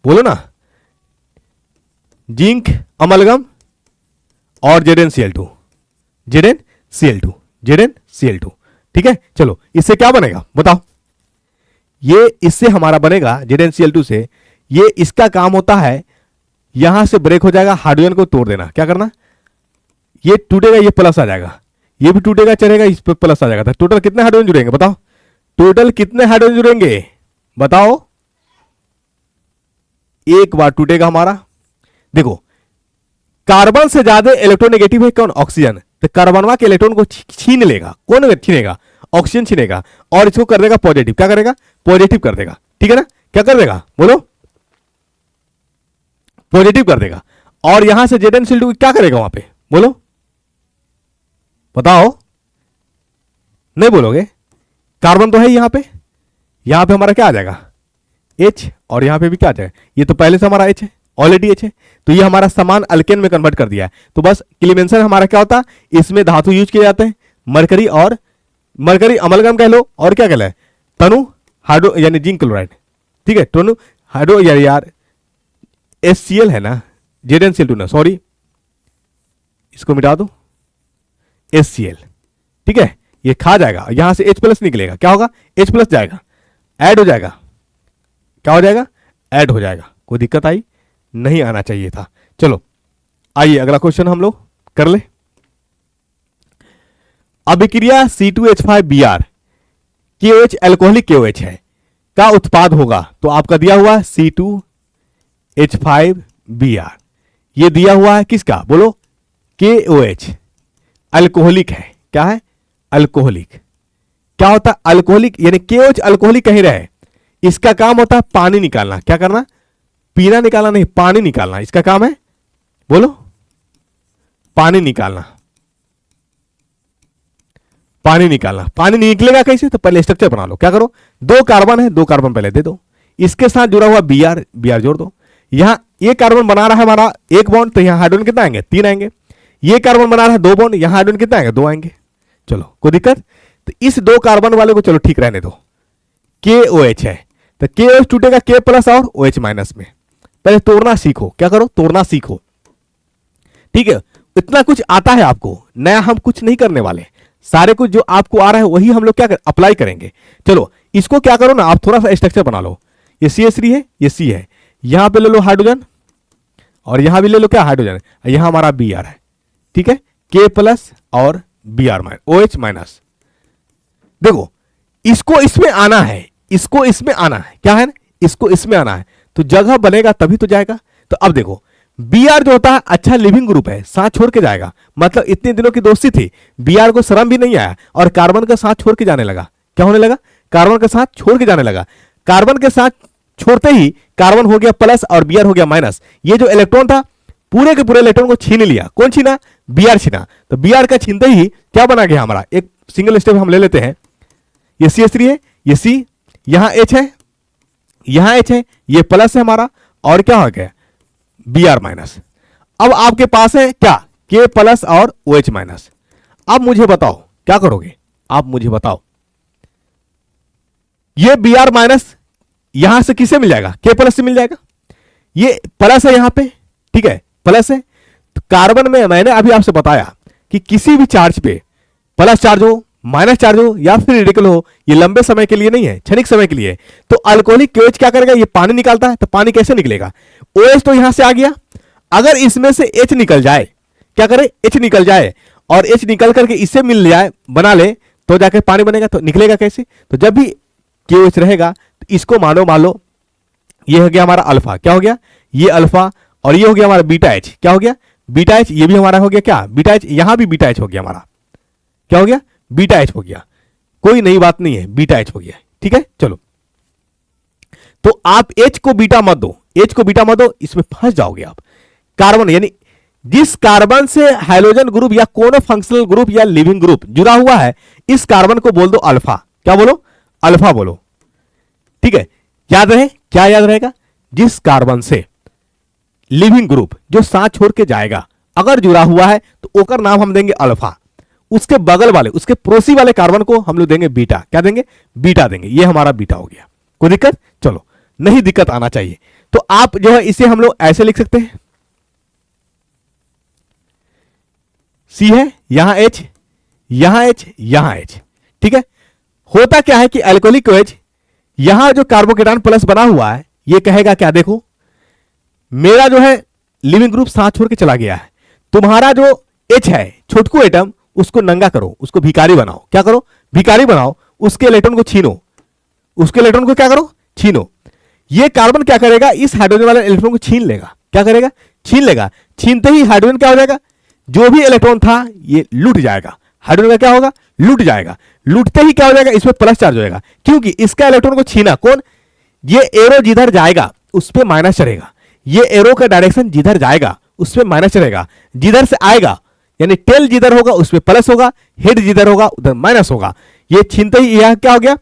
बोलो ना, जिंक अमलगम और Zn Cl2, ठीक है। चलो इससे क्या बनेगा बताओ, ये इससे हमारा बनेगा Zn Cl2 से, ये इसका काम होता है यहां से ब्रेक हो जाएगा, हाइड्रोजन को तोड़ देना, क्या करना, ये टूटेगा, ये प्लस आ जाएगा, ये भी टूटेगा चलेगा, इस पर प्लस आ जाएगा, तो टोटल कितने हाइड्रोजन जुड़ेंगे बताओ, टोटल कितने हाइड्रोजन जुड़ेंगे बताओ, एक बार टूटेगा हमारा। देखो कार्बन से ज्यादा इलेक्ट्रोनेगेटिव है कौन, ऑक्सीजन, तो कार्बनवा के इलेक्ट्रॉन को छीन लेगा, कौन छीनेगा, ऑक्सीजन छीनेगा, और इसको कर देगा पॉजिटिव, क्या करेगा, पॉजिटिव कर देगा, ठीक है ना, क्या कर देगा बोलो, पॉजिटिव कर देगा। और यहां से Zn Cl2 क्या करेगा वहां पे बोलो, बताओ, नहीं बोलोगे, कार्बन तो है यहां पे हमारा क्या आ जाएगा H, और यहां पे भी क्या आ जाएगा, ये तो पहले से हमारा H है, ऑलरेडी H है, तो ये हमारा समान अल्केन में कन्वर्ट कर दिया है। तो बस क्लीमेंसन हमारा क्या होता है, इसमें धातु यूज किए जाते हैं, मरकरी और मरकरी अमलगम कह लो, और क्या कहला है, तनु हाइड्रो यानी जिंक क्लोराइड, ठीक है, तनु हाइड्रो यार HCl है ना, Zn Cl2 ना, सॉरी इसको मिटा दो, HCl, ठीक है, ये खा जाएगा, यहां से H प्लस निकलेगा, क्या होगा, H प्लस जाएगा, ऐड हो जाएगा, क्या हो जाएगा, ऐड हो जाएगा, कोई दिक्कत आई, नहीं आना चाहिए था। चलो आइए अगला क्वेश्चन हम लोग कर ले। अभिक्रिया C2H5Br KOH एल्कोहलिक KOH है का उत्पाद होगा, तो आपका दिया हुआ है C2H5Br, ये दिया हुआ है किसका बोलो, KOH अल्कोहलिक है, क्या है, अल्कोहलिक, क्या होता है अल्कोहलिक, यानी KOH अल्कोहलिक कहीं रहे, इसका काम होता है पानी निकालना, क्या करना, पीना निकालना नहीं, पानी निकालना, इसका काम है बोलो, पानी निकालना, पानी निकालना। पानी निकलेगा कैसे, तो पहले स्ट्रक्चर बना लो, क्या करो, दो कार्बन है, दो कार्बन पहले दे दो, इसके साथ जुड़ा हुआ Br जोड़ दो, यहां ये कार्बन बना रहा है हमारा एक बॉन्ड, तो यहां हाइड्रोजन कितना आएंगे, 3 आएंगे, ये कार्बन बना रहा है 2 बॉन्ड, यहां हाइड्रोजन कितना आएंगे, 2 आएंगे। चलो कोई दिक्कत, तो इस 2 कार्बन वाले को चलो ठीक रहने दो, KOH है, तो KOH टूटेगा K प्लस और OH माइनस में, पहले तोड़ना सीखो, क्या करो, तोड़ना सीखो, ठीक है। इतना कुछ आता है आपको, नया हम कुछ नहीं करने वाले, सारे कुछ जो आपको आ रहा है वही हम लोग क्या अप्लाई करेंगे। चलो इसको क्या करो ना, आप थोड़ा सा स्ट्रक्चर बना लो, ये CH3 है, ये C है, यहां पे ले लो हाइड्रोजन, और यहां भी ले लो क्या हाइड्रोजन, यहां हमारा Br है, ठीक है, K प्लस और Br माइनस OH माइनस। देखो इसको इसमें आना है, इसको इसमें आना है, क्या है ना, इसको इसमें आना है, तो जगह बनेगा तभी तो जाएगा। तो अब देखो Br जो होता है अच्छा लिविंग ग्रुप है, साथ छोड़ के जाएगा, मतलब इतने दिनों की दोस्ती थी, Br को शर्म भी नहीं आया और कार्बन का साथ छोड़ के जाने लगा, क्या होने लगा, कार्बन का साथ छोड़ के जाने लगा, कार्बन के साथ छोड़ते ही कार्बन हो गया प्लस और Br हो गया माइनस, ये जो इलेक्ट्रॉन था पूरे के पूरे इलेक्ट्रॉन को छीन लिया। कौन छीना? Br छीना। तो Br का छीनते ही क्या बना गया हमारा? एक सिंगल स्टेप हम ले लेते हैं। ये CH3 है, ये C, यहां H है, यहां H है, ये प्लस है हमारा, और क्या हो गया? Br minus. अब आपके पास है क्या? K प्लस और OH माइनस। अब मुझे बताओ क्या करोगे? आप मुझे बताओ, ये Br माइनस यहां से किसे मिल जाएगा? K प्लस से मिल जाएगा। ये प्लस है यहां पे, ठीक है, प्लस है। तो कार्बन में मैंने अभी आपसे बताया कि किसी भी चार्ज पे प्लस चार्ज हो, माइनस चार्ज हो या फिर रेडिकल हो, ये लंबे समय के लिए नहीं है, क्षणिक समय के लिए है। तो अल्कोहलिक KOH क्या करेगा? ये पानी निकालता है, तो पानी कैसे निकलेगा? OH तो यहां से आ गया, अगर इसमें से H निकल जाए, क्या करे? H निकल जाए, और H निकल करके इससे मिल जाए, बना ले, तो जाकर पानी बनेगा। तो निकलेगा कैसे? तो जब भी KOH रहेगा तो इसको मान लो ये हो गया हमारा अल्फा, क्या हो गया? ये अल्फा, और ये हो गया हमारा बीटा H, क्या हो गया? Beta H। ये भी हमारा हो गया क्या? Beta H। यहां भी बीटा H हो गया हमारा, क्या हो गया? बीटा H हो गया। कोई नई बात नहीं है, बीटा H हो गया, ठीक है। चलो, तो आप H को बीटा मत दो, H को बीटा मत दो, इसमें फंस जाओगे आप। कार्बन यानी जिस कार्बन से हाइड्रोजन ग्रुप या कोनो फंक्शनल ग्रुप या लिविंग ग्रुप जुड़ा हुआ है, इस कार्बन को बोल दो अल्फा। क्या बोलो? अल्फा बोलो, ठीक है। याद रहे, क्या याद रहेगा? जिस कार्बन से लिविंग ग्रुप जो साथ छोड़ के जाएगा अगर जुड़ा हुआ है तो ओकर नाम हम देंगे अल्फा। उसके बगल वाले, उसके पड़ोसी वाले कार्बन को हम लोग देंगे बीटा। क्या देंगे? बीटा देंगे। ये हमारा बीटा हो गया। कोई दिक्कत? चलो, नहीं दिक्कत आना चाहिए। तो आप जो है इसे हम लोग ऐसे लिख सकते हैं, C है, यहां H, यहां H, यहां H, ठीक है। होता क्या है कि अल्कोहलिक OH यहां जो कार्बोकेटान प्लस बना हुआ है, ये कहेगा क्या? देखो, मेरा जो है लिविंग ग्रुप साथ छोड़ के चला गया है, तुम्हारा जो H है छोटकू एटम, उसको नंगा करो, उसको भिखारी बनाओ। क्या करो? भिखारी बनाओ। उसके इलेक्ट्रॉन को छीनो, उसके इलेक्ट्रॉन को क्या करो? छीनो। ये कार्बन क्या करेगा? इस हाइड्रोजन वाले इलेक्ट्रॉन को छीन लेगा। क्या करेगा? छीन लेगा। छीनते ही हाइड्रोजन क्या हो जाएगा? जो भी इलेक्ट्रॉन था ये लूट जाएगा। हाइड्रोजन का क्या होगा? लूट जाएगा। लूटते ही क्या हो जाएगा? इसमें प्लस चार्ज हो जाएगा, क्योंकि इसका इलेक्ट्रॉन को छीना कौन? ये एरो जिधर जाएगा उस पर माइनस चढ़ेगा। ये एरो का डायरेक्शन जिधर जाएगा उस पर माइनस चढ़ेगा। जिधर से आएगा यानी टेल जिधर होगा उस पर प्लस होगा, हेड जिधर होगा उधर माइनस होगा। ये छीनते ही यह क्या हो गया?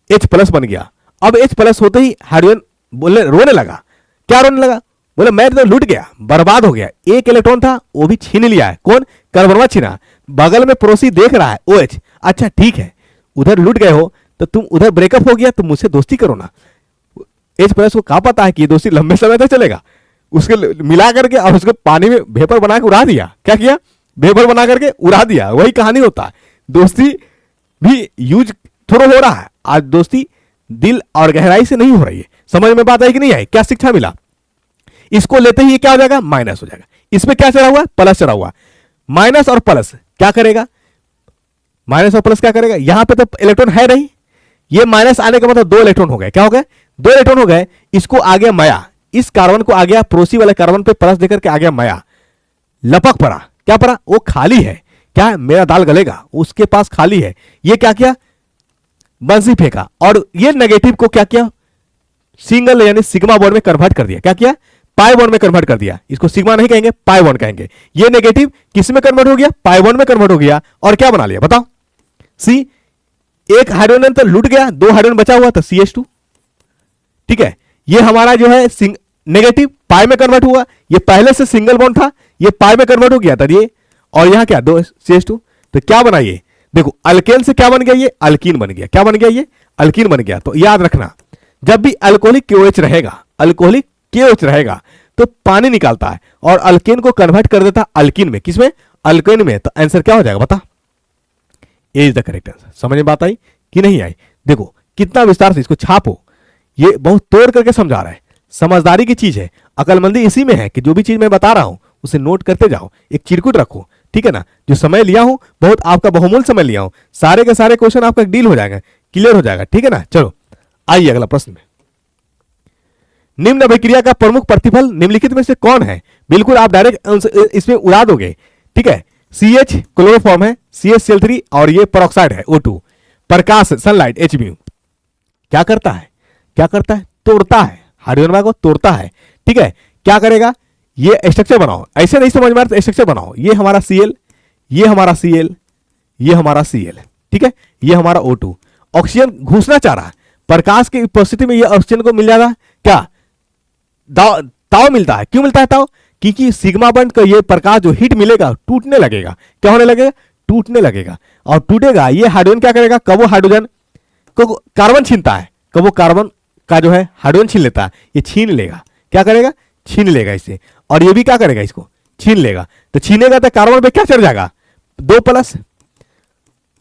H प्लस बन गया। अब H प्लस होते ही हाइड्रोजन बोले, रोने लगा। क्या रोने लगा? बोले मैं तो लूट गया, बर्बाद हो गया। एक इलेक्ट्रॉन था वो भी छीन लिया है। कौन? कार्बन छीना। बगल में पड़ोसी देख रहा है OH। अच्छा ठीक है, उधर लूट गए हो तो तुम उधर ब्रेकअप हो गया, तुम मुझसे दोस्ती करो ना। H प्लस को क्या पता है कि ये दोस्ती लंबे समय तक चलेगा। उसके मिला करके और उसको पानी में वेपर बना के उड़ा दिया। क्या किया? वेपर बना करके उड़ा दिया। वही कहानी होता है। दोस्ती भी यूज थोड़ा हो रहा है। आज दोस्ती दिल और गहराई से नहीं हो रही है। समझ में बात आई कि नहीं आई? क्या शिक्षा मिला? इसको लेते ही ये क्या हो जाएगा? माइनस हो जाएगा। इसमें क्या चढ़ा हुआ? प्लस चढ़ा हुआ। माइनस और प्लस क्या करेगा? माइनस और प्लस क्या करेगा? यहां पे तो इलेक्ट्रॉन है नहीं, ये माइनस आने का मतलब 2 इलेक्ट्रॉन हो गए। क्या हो गए? 2 इलेक्ट्रॉन हो गए। इसको आ गया माया, इस कार्बन को आ गया, पड़ोसी वाले कार्बन पे प्लस देकर के आ गया माया। लपक पड़ा। क्या पड़ा? वो खाली है। क्या है? मेरा दाल गलेगा, उसके पास खाली है। ये क्या किया? बंसी फेंका, और ये नेगेटिव को क्या किया? सिंगल यानी सिग्मा बॉन्ड में कन्वर्ट कर दिया। क्या किया? पाई बॉन्ड में कन्वर्ट कर दिया। इसको सिग्मा नहीं कहेंगे, पाई बॉन्ड कहेंगे। ये नेगेटिव किस में कन्वर्ट हो गया? पाई बॉन्ड में कन्वर्ट हो गया। और क्या बना लिया बताओ? सी। एक हाइड्रोजन तो लूट गया, 2 हाइड्रोजन बचा हुआ तो CH2, ठीक है। ये हमारा जो है नेगेटिव पाई में कन्वर्ट हुआ। ये पहले से सिंगल बॉन्ड था, ये पाई में कन्वर्ट हो गया था ये, और यहां क्या? 2 CH2। तो क्या बना ये? देखो, अल्केन से क्या बन गया? ये अल्कीन बन गया। क्या बन गया? ये अल्कीन बन गया। तो याद रखना, जब भी अल्कोहलिक KOH रहेगा, अल्कोहलिक KOH रहेगा तो पानी निकालता है और अल्केन को कन्वर्ट कर देता अल्कीन में। किसमें? अल्केन में। तो आंसर क्या हो जाएगा बता? ए इज द करेक्ट आंसर। समझ में बात आई कि नहीं आई? देखो कितना विस्तार से इसको छापो। ये बहुत तोड़ करके समझा रहा है। समझदारी की चीज है, अकलमंदी इसी में है कि जो भी चीज मैं बता रहा हूं उसे नोट करते जाओ, एक चिरकुट रखो, ठीक है ना। जो समय लिया हूं बहुत आपका बहुमूल्य समय लिया हूं, सारे के सारे क्वेश्चन आपका डील हो जाएगा, क्लियर हो जाएगा, ठीक है ना। चलो आइए अगला प्रश्न में। निम्न अभिक्रिया का प्रमुख प्रतिफल निम्नलिखित में से कौन है? बिल्कुल आप डायरेक्ट इसमें उड़ा दोगे, ठीक है। CH क्लोरोफॉर्म है, CH Cl3, और ये पेरोक्साइड है O2। प्रकाश सनलाइट Hmu क्या करता है? क्या करता है? तोड़ता है, हाइड्रोजन बांड को तोड़ता है, ठीक है। क्या करेगा? ये स्ट्रक्चर बनाओ, ऐसे नहीं समझ में आ रहा तो स्ट्रक्चर बनाओ। ये हमारा Cl, ये हमारा Cl, ये हमारा Cl, ठीक है, ये हमारा O2। ऑक्सीजन घुसना चाह रहा है, प्रकाश की उपस्थिति में ये ऑक्सीजन को मिल जाएगा क्या, ताव मिलता है। क्यों मिलता है ताव, क्योंकि सिग्मा बॉन्ड का ये प्रकाश जो हीट मिलेगा टूटने लगेगा। क्या होने लगेगा, टूटने लगेगा। और टूटेगा, ये हाइड्रोजन क्या करेगा, कब वो हाइड्रोजन को कार्बन छीनता है, कब वो कार्बन का जो है हाइड्रोजन छीन लेता है, ये छीन लेगा। क्या करेगा, छीन लेगा इसे। और ये भी क्या करेगा, इसको छीन लेगा। तो छीनेगा तो कार्बन पे क्या चढ़ जाएगा, 2+,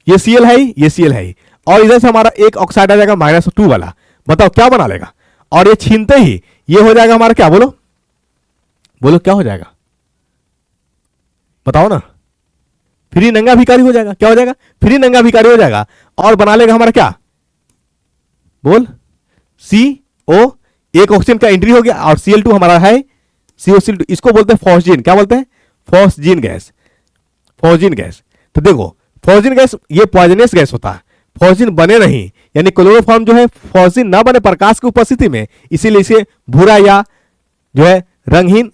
ये Cl है ही, ये Cl है ही, और इधर से हमारा एक ऑक्साइड आ जाएगा -2 वाला। बताओ क्या बना लेगा। और ये छीनते ही ये हो जाएगा हमारा क्या, बोलो बोलो क्या हो जाएगा, बताओ ना, फ्री नंगा भिखारी हो जाएगा। क्या हो जाएगा, फ्री नंगा भिखारी हो जाएगा। और बना लेगा हमारा क्या, बोल CO, एक ऑक्सीजन का एंट्री हो गया, और Cl2 हमारा है COCl2। इसको बोलते हैं फॉस्जीन। क्या बोलते हैं, फॉस्जीन गैस, फॉस्जीन गैस। तो देखो फॉस्जीन गैस ये पॉइजनस गैस होता है, फॉस्जीन बने नहीं, यानी क्लोरोफॉर्म जो है फॉस्जीन ना बने प्रकाश की उपस्थिति में, इसीलिए इसे भूरा या जो है रंगहीन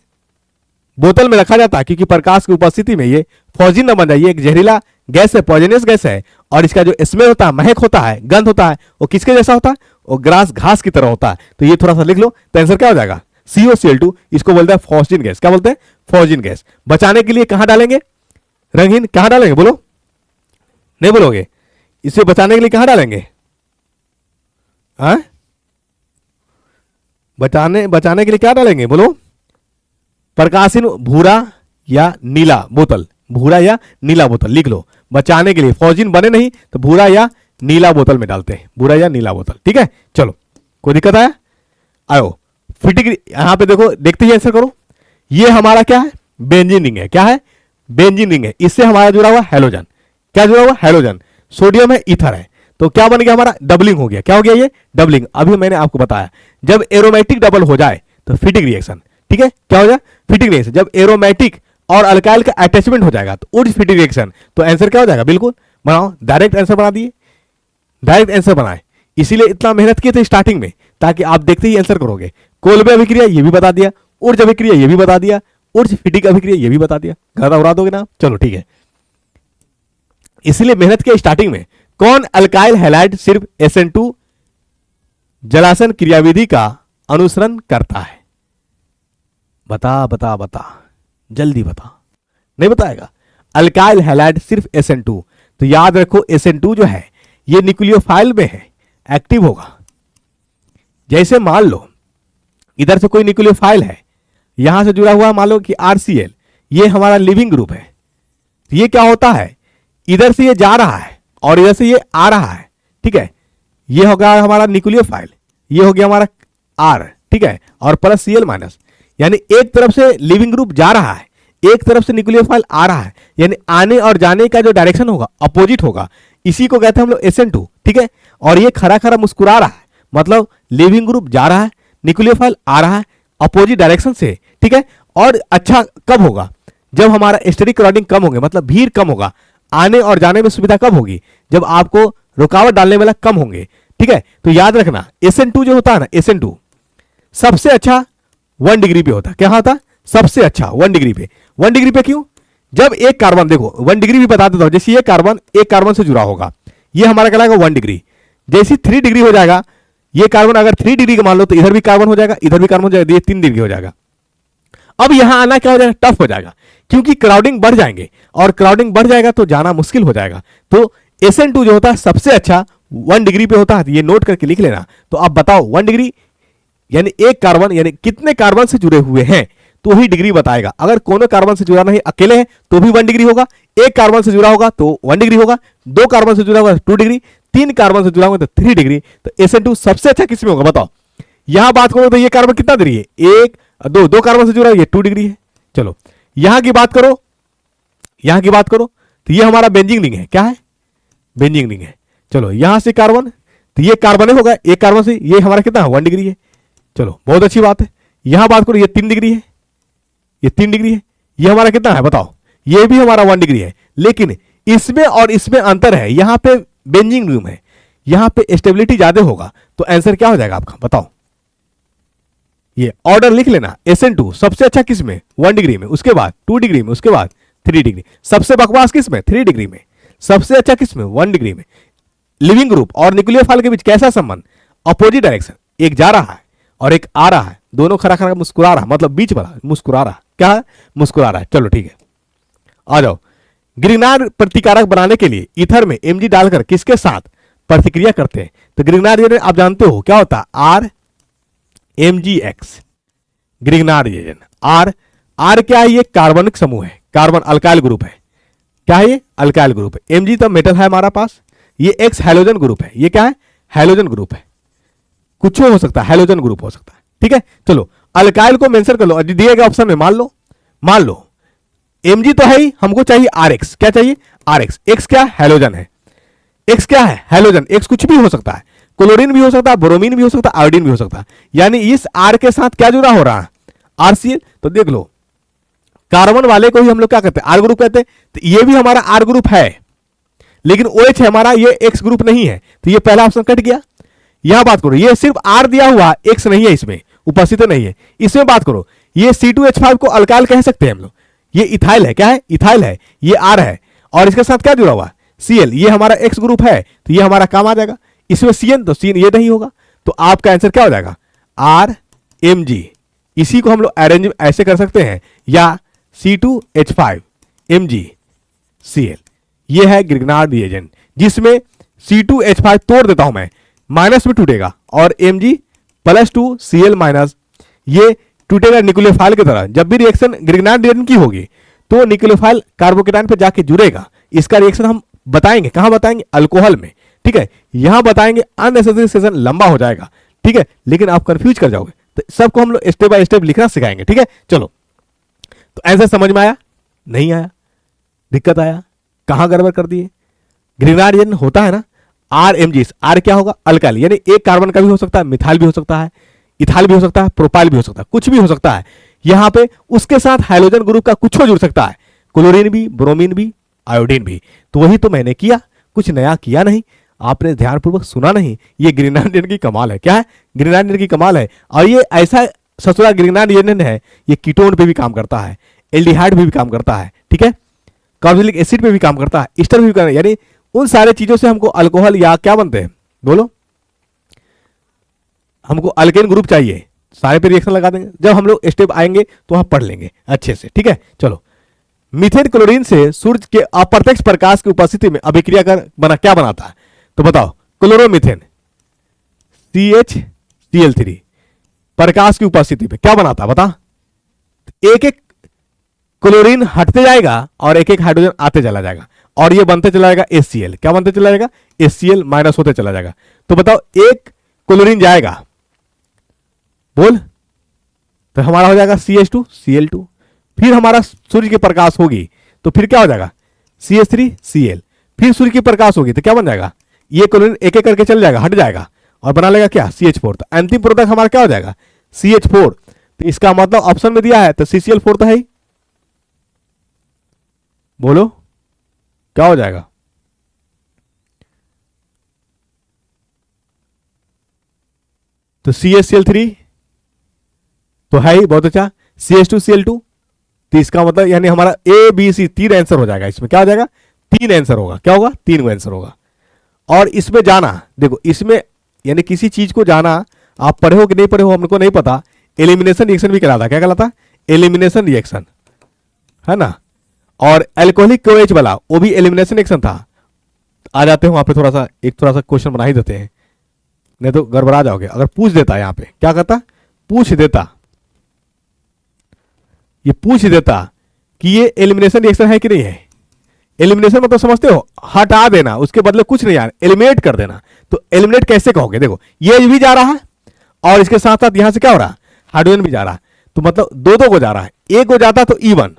बोतल में रखा जाता है, क्योंकि प्रकाश की उपस्थिति में ये फॉस्जीन न बन जाए। ये एक जहरीला गैस है, पॉइजनस गैस है। और इसका जो स्मेल होता है, महक होता है, गंध होता है, वो किसके जैसा होता है, वो ग्रास घास की तरह होता है। तो ये थोड़ा सा लिख लो, तो आंसर क्या हो जाएगा, COCl2। इसको बोलते हैं फॉस्जीन गैस। क्या बोलते हैं, फॉस्जीन गैस। बचाने के लिए कहां डालेंगे, रंगहीन कहां डालेंगे, बोलो, नहीं बोलोगे, इसे बचाने के लिए कहां डालेंगे, हाँ बचाने के लिए क्या डालेंगे, बोलो, प्रकाशीन भूरा या नीला बोतल, भूरा या नीला बोतल लिख लो। बचाने के लिए फॉस्जीन बने नहीं तो भूरा या नीला बोतल में डालते हैं, भूरा या नीला बोतल, ठीक है। चलो कोई दिक्कत आया, आओ फिटिक यहां पे देखो, देखते ही आंसर करो। ये हमारा क्या है, बेंजीन रिंग है। क्या है, बेंजीन रिंग है। इससे हमारा जुड़ा हुआ हैलोजन, क्या जुड़ा हुआ, हैलोजन। सोडियम है, ईथर है। तो क्या बन गया हमारा, डबलिंग हो गया। क्या हो गया ये, डबलिंग। अभी मैंने आपको बताया जब एरोमेटिक डबल हो जाए तो फिटिक रिएक्शन, ठीक है, क्या हो जाए, फिटिक रिएक्शन। जब एरोमेटिक और अल्काइल का अटैचमेंट हो जाएगा तो उड फिटिक रिएक्शन। तो आंसर क्या हो जाएगा, बिल्कुल बनाओ, डायरेक्ट आंसर बना दिए, डायरेक्ट आंसर बनाए। इसीलिए इतना मेहनत किए थे स्टार्टिंग में, ताकि आप देखते ही आंसर करोगे। कोलबे अभिक्रिया ये भी बता दिया, ऊर्ज अभिक्रिया ये भी बता दिया, ऊर्ज फिटिक अभिक्रिया ये भी बता दिया। गधा उड़ा दोगे ना, चलो ठीक है। इसलिए मेहनत किया स्टार्टिंग में। कौन अल्काइल हैलाइड सिर्फ SN2 जलासन क्रियाविधि का अनुसरण करता है, बता बता बता, जल्दी बता, नहीं बताएगा। अल्काइल हैलाइड सिर्फ SN2। तो याद रखो SN2 जो है ये न्यूक्लियोफाइल में है, एक्टिव होगा। जैसे मान लो इधर से कोई न्यूक्लियोफाइल है, यहां से जुड़ा हुआ मान लो कि RCl, ये हमारा लिविंग ग्रुप है। तो ये क्या होता है, इधर से ये जा रहा है और इधर से ये आ रहा है, ठीक है। ये हो गया हमारा न्यूक्लियोफाइल, ये हो गया हमारा R, ठीक है, और प्लस Cl-, यानी एक तरफ से लिविंग ग्रुप जा रहा है, एक तरफ से न्यूक्लियोफाइल आ रहा है, यानी आने और जाने का जो डायरेक्शन होगा अपोजिट होगा। इसी को कहते हैं हम लोग SN2, ठीक है। और ये खरा खरा मुस्कुरा रहा है, मतलब लिविंग ग्रुप जा रहा है, न्यूक्लियोफाइल आ रहा है अपोजिट डायरेक्शन से, ठीक है। और अच्छा कब होगा, जब हमारा स्टेरिक क्राउडिंग कम होंगे, मतलब भीड़ कम होगा। आने और जाने में सुविधा कब होगी, जब आपको रुकावट डालने वाला कम होंगे, ठीक है। तो याद रखना SN2 जो होता है ना, SN2 सबसे अच्छा 1 डिग्री पे होता है। क्या होता है, सबसे अच्छा 1 डिग्री पे। 1 डिग्री पे क्यों, जब एक कार्बन, देखो 1 डिग्री भी बता देता हूं, जैसे ये कार्बन एक कार्बन से जुड़ा होगा, ये हमारा कहलाएगा 1 डिग्री। जैसे 3 डिग्री हो जाएगा, ये कार्बन अगर 3 डिग्री का मान लो तो इधर भी कार्बन हो जाएगा, इधर भी कार्बन हो जाएगा, ये 3 डिग्री हो जाएगा। अब यहां आना क्या हो जाएगा, टफ हो जाएगा, क्योंकि क्राउडिंग बढ़ जाएंगे, और क्राउडिंग बढ़ जाएगा तो जाना मुश्किल हो जाएगा। तो SN2 जो होता है सबसे अच्छा 1 डिग्री पे होता है, ये नोट करके लिख लेना। तो आप बताओ 1 डिग्री यानी एक कार्बन, यानी कितने कार्बन से जुड़े हुए हैं तो ही डिग्री बताएगा। अगर कोनो कार्बन से जुड़ा नहीं, अकेले है तो भी 1 डिग्री होगा, एक कार्बन से जुड़ा होगा तो 1 डिग्री होगा, 2 कार्बन से जुड़ा होगा 2 डिग्री, 3 कार्बन से जुड़ा होगा तो 3 डिग्री। तो SN2 सबसे अच्छा किसमें होगा बताओ। यहां बात करो तो ये कार्बन कितना डिग्री है, 1 2 कार्बन से जुड़ा है, ये 2 डिग्री है। चलो यहां की बात करो, यहां की बात करो तो ये हमारा बेंजीन रिंग है। क्या है, बेंजीन रिंग है। चलो यहां से कार्बन, तो ये कार्बन होगा, एक कार्बन से ये हमारा कितना है, 1 डिग्री है। चलो बहुत अच्छी बात है। यहां बात करो, ये 3 डिग्री है, ये 3 डिग्री है। ये हमारा कितना है बताओ, ये भी हमारा 1 डिग्री है। लेकिन इसमें और इसमें अंतर है, यहां पे बेंजीन रिंग है, यहां पे स्टेबिलिटी ज्यादा होगा। तो आंसर क्या हो जाएगा आपका बताओ, ये ऑर्डर लिख लेना, SN2 सबसे अच्छा किस में, 1 डिग्री में, उसके बाद 2 डिग्री में, उसके बाद 3 डिग्री, सबसे बकवास किस में, 3 डिग्री में, सबसे अच्छा किस में, 1 डिग्री में। लिविंग ग्रुप और न्यूक्लियोफाइल के बीच कैसा संबंध, अपोजिट डायरेक्शन, एक जा रहा है और एक आ रहा है, दोनों खड़ा खड़ा मुस्कुरा रहा, मतलब बीच वाला मुस्कुरा रहा, क्या है, मुस्कुरा रहा है। चलो ठीक है, आ जाओ। ग्रिग्नार्ड प्रतिकारक बनाने के लिए ईथर में Mg डालकर किसके साथ प्रतिक्रिया करते हैं, तो ग्रिग्नार्ड रिएजेंट आप जानते हो क्या होता है, RMgX, ग्रिग्नार्ड रिएजेंट। R क्या है, ये कार्बनिक समूह है, कार्बन अल्काइल ग्रुप है, क्या है ये, अल्काइल ग्रुप है। Mg तो मेटल है हमारा पास, ये X हैलोजन ग्रुप है, ये क्या है, हैलोजन ग्रुप है, कुछ हो सकता है, हैलोजन ग्रुप हो सकता है, ठीक है। चलो अल्काइल को मेंशन कर लो, दिए गए ऑप्शन में मान लो Mg तो है ही, हमको चाहिए Rx, क्या चाहिए, Rx। X क्या, हैलोजन है, X क्या है, हैलोजन, X कुछ भी हो सकता है, क्लोरीन भी हो सकता है, ब्रोमीन भी हो सकता है, आयोडीन भी हो सकता है, यानी इस R के साथ क्या जुड़ा हो रहा है, RCl। तो देख लो कार्बन वाले को ही हम लोग क्या कहते हैं, R ग्रुप कहते हैं, तो ये भी हमारा R ग्रुप है, लेकिन OH है हमारा, ये X ग्रुप नहीं है, तो ये पहला ऑप्शन कट गया। यहां बात करो, ये सिर्फ R दिया हुआ, X नहीं है इसमें, उपस्थित नहीं है। इसमें बात करो, ये C2H5 को अल्काइल कह सकते हैं हम लोग, ये इथाइल है, क्या है, इथाइल है, ये R है, और इसके साथ क्या जुड़ा हुआ, Cl, ये हमारा X ग्रुप है, तो ये हमारा काम आ जाएगा। इसमें CN, तो CN ये नहीं होगा, तो आपका आंसर क्या हो जाएगा, RMg। इसी को हम लोग अरेंज ऐसे कर सकते हैं, या C2H5 MgCl, ये है ग्रिग्नार्ड रिएजेंट, जिसमें C2H5 तोड़ देता हूं मैं, माइनस में टूटेगा, और Mg+2Cl- ये टूटेगा न्यूक्लियोफाइल की तरह। जब भी रिएक्शन ग्रिग्नार्ड रिएजेंट की होगी तो न्यूक्लियोफाइल कार्बोकेटाइन पे जाके जुड़ेगा, इसका रिएक्शन हम बताएंगे, कहां बताएंगे, अल्कोहल में, ठीक है। यहां बताएंगे, अननेसेसरी सेशन लंबा हो जाएगा, ठीक है, लेकिन आप कंफ्यूज कर जाओगे, तो सबको हम लोग स्टेप बाय स्टेप लिखना सिखाएंगे, ठीक है। चलो, तो ऐसा समझ में आया, नहीं आया, दिक्कत आया, कहां गड़बड़ कर दिए। ग्रिग्नार्ड रिएजेंट होता है ना, RMg, R क्या होगा, अल्काइल, यानी एक कार्बन का भी हो सकता है, मिथाइल भी हो सकता है, इथाइल भी हो सकता है, प्रोपाइल भी हो सकता है, कुछ भी हो सकता है। यहां पे उसके साथ हाइड्रोजन ग्रुप का कुछ हो जुड़ सकता है, क्लोरीन भी, ब्रोमीन भी, आयोडीन भी। तो वही तो मैंने किया, कुछ नया किया नहीं, आपने ध्यानपूर्वक सुना नहीं। ये ग्रिग्नार्ड रिएजेंट की कमाल है, क्या है, ग्रिग्नार्ड रिएजेंट की कमाल है। और ये ऐसा ससुरा ग्रिग्नार्ड रिएजेंट है, ये कीटोन पे भी काम करता है, एल्डिहाइड पे भी काम करता है, ठीक है, कार्बोक्सिलिक एसिड पे भी काम करता है, ईस्टर पे भी करता है, यानी उन सारे चीजों से हमको अल्कोहल या क्या बनते हैं, बोलो, हमको अल्केन ग्रुप चाहिए, सारे पे रिएक्शन लगा देंगे। जब हम लोग स्टेप आएंगे तो वहां पढ़ लेंगे अच्छे से, ठीक है। चलो, मीथेन क्लोरीन से सूर्य के अप्रत्यक्ष प्रकाश की उपस्थिति में अभिक्रिया कर क्या बनाता है, तो बताओ, क्लोरोमीथेन CHCl3 प्रकाश की उपस्थिति में क्या बनाता है, बता। एक एक क्लोरीन हटते जाएगा और एक एक हाइड्रोजन आते चला जाएगा, और ये बनते चला जाएगा HCl, क्या बनते चला जाएगा, HCl माइनस होते चला जाएगा। तो बताओ, एक क्लोरीन जाएगा, बोल, तो हमारा हो जाएगा CH2Cl2, फिर हमारा सूर्य की प्रकाश होगी तो फिर क्या हो जाएगा, CH3Cl, फिर सूर्य की प्रकाश होगी तो क्या बन जाएगा, ये क्लोरीन एक एक करके चल जाएगा, हट जाएगा, और बना लेगा क्या, CH4। तो अंतिम प्रोडक्ट हमारा क्या हो जाएगा, CH4। तो इसका मतलब ऑप्शन में दिया है तो CCl4 तो है ही, बोलो क्या हो जाएगा, तो CHCl3 तो है ही, बहुत अच्छा, CH2Cl2, तो इसका मतलब यानी हमारा ABC 3 आंसर हो जाएगा, इसमें क्या हो जाएगा, 3 आंसर होगा, क्या होगा, 3 आंसर होगा। और इसमें जाना, देखो इसमें यानी किसी चीज को जाना, आप पढ़े हो कि नहीं पढ़े हो हमको नहीं पता, एलिमिनेशन रिएक्शन भी कहलाता, क्या कहलाता, एलिमिनेशन रिएक्शन, है ना। और एल्कोहलिक कोएच वाला वो भी एलिमिनेशन रिएक्शन था। आ जाते हैं वहां पे, थोड़ा सा क्वेश्चन बना ही देते हैं, नहीं तो गड़बड़ा जाओगे। अगर पूछ देता, यहां पे क्या कहता, पूछ देता, ये पूछ देता कि ये एलिमिनेशन रिएक्शन है कि नहीं है। एलिमिनेशन मतलब समझते हो, हटा देना, उसके बदले कुछ नहीं यार, एलिमिनेट कर देना। तो एलिमिनेट कैसे कहोगे, देखो ये भी जा रहा है और इसके साथ साथ यहां से क्या हो रहा है, हाइड्रोजन भी जा रहा है, तो मतलब दो को जा रहा है, एक हो जाता तो E1,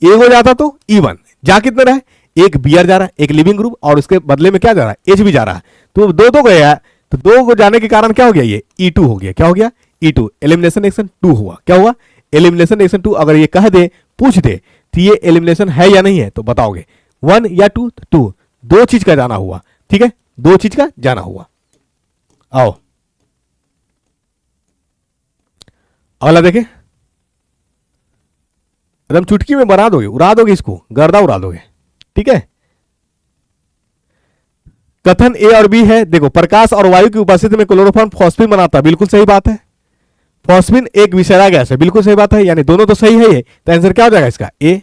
एक हो जाता तो E1, जा कितने रहा है, एक Br जा रहा है, एक लिविंग ग्रुप, और उसके बदले में क्या जा रहा है, H भी जा रहा है, तो दो गया, तो दो को जाने के कारण क्या हो गया, ये E2 हो गया, क्या हो गया, E2, एलिमिनेशन रिएक्शन 2 हुआ, क्या हुआ, एलिमिनेशन रिएक्शन 2। अगर ये कह दे, पूछ दे तो ये एलिमिनेशन है या नहीं है, तो बताओगे 1 या 2, 2, दो चीज का जाना हुआ, ठीक है, दो चीज का जाना हुआ। आओ अगला देखें, एकदम चुटकी में बना दोगे, उड़ा दोगे, इसको गर्दा उड़ा दोगे। ठीक है, कथन ए और बी है। देखो, प्रकाश और वायु की उपस्थिति में क्लोरोफॉर्म फॉस्फिन बनाता है, बिल्कुल सही बात है। फॉस्फिन एक विषैला गैस है, बिल्कुल सही बात है, यानी दोनों तो सही है ये, तो आंसर क्या हो जाएगा इसका? ए,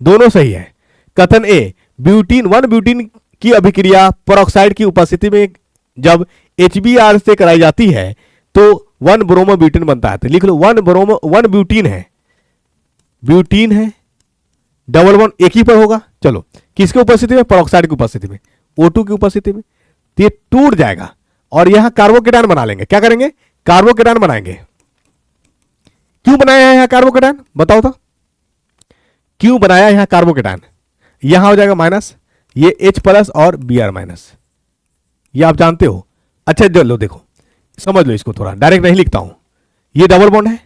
दोनों सही है। कथन ए, ब्यूटीन 1 ब्यूटीन की अभिक्रिया परऑक्साइड की उपस्थिति में जब HBr से कराई जाती है तो 1 ब्रोमो ब्यूटीन बनता है। तो लिख लो 1 ब्यूटीन है, ब्यूटीन है, डबल बॉन्ड एक ही पर होगा। चलो, किसके उपस्थिति में? परऑक्साइड की उपस्थिति में, O2 की उपस्थिति में। तो ये टूट जाएगा और यहां कार्बोकेटायन बना लेंगे। क्या करेंगे? कार्बोकेटायन बनाएंगे। क्यों बनाया है यहां कार्बोकेटायन? बताओ तो, क्यों बनाया यहां कार्बोकेटायन? यहां हो जाएगा माइनस, ये H प्लस और Br माइनस, ये आप जानते हो। अच्छा लो, देखो समझ लो इसको, थोड़ा डायरेक्ट नहीं लिखता हूं। ये डबल बॉन्ड है,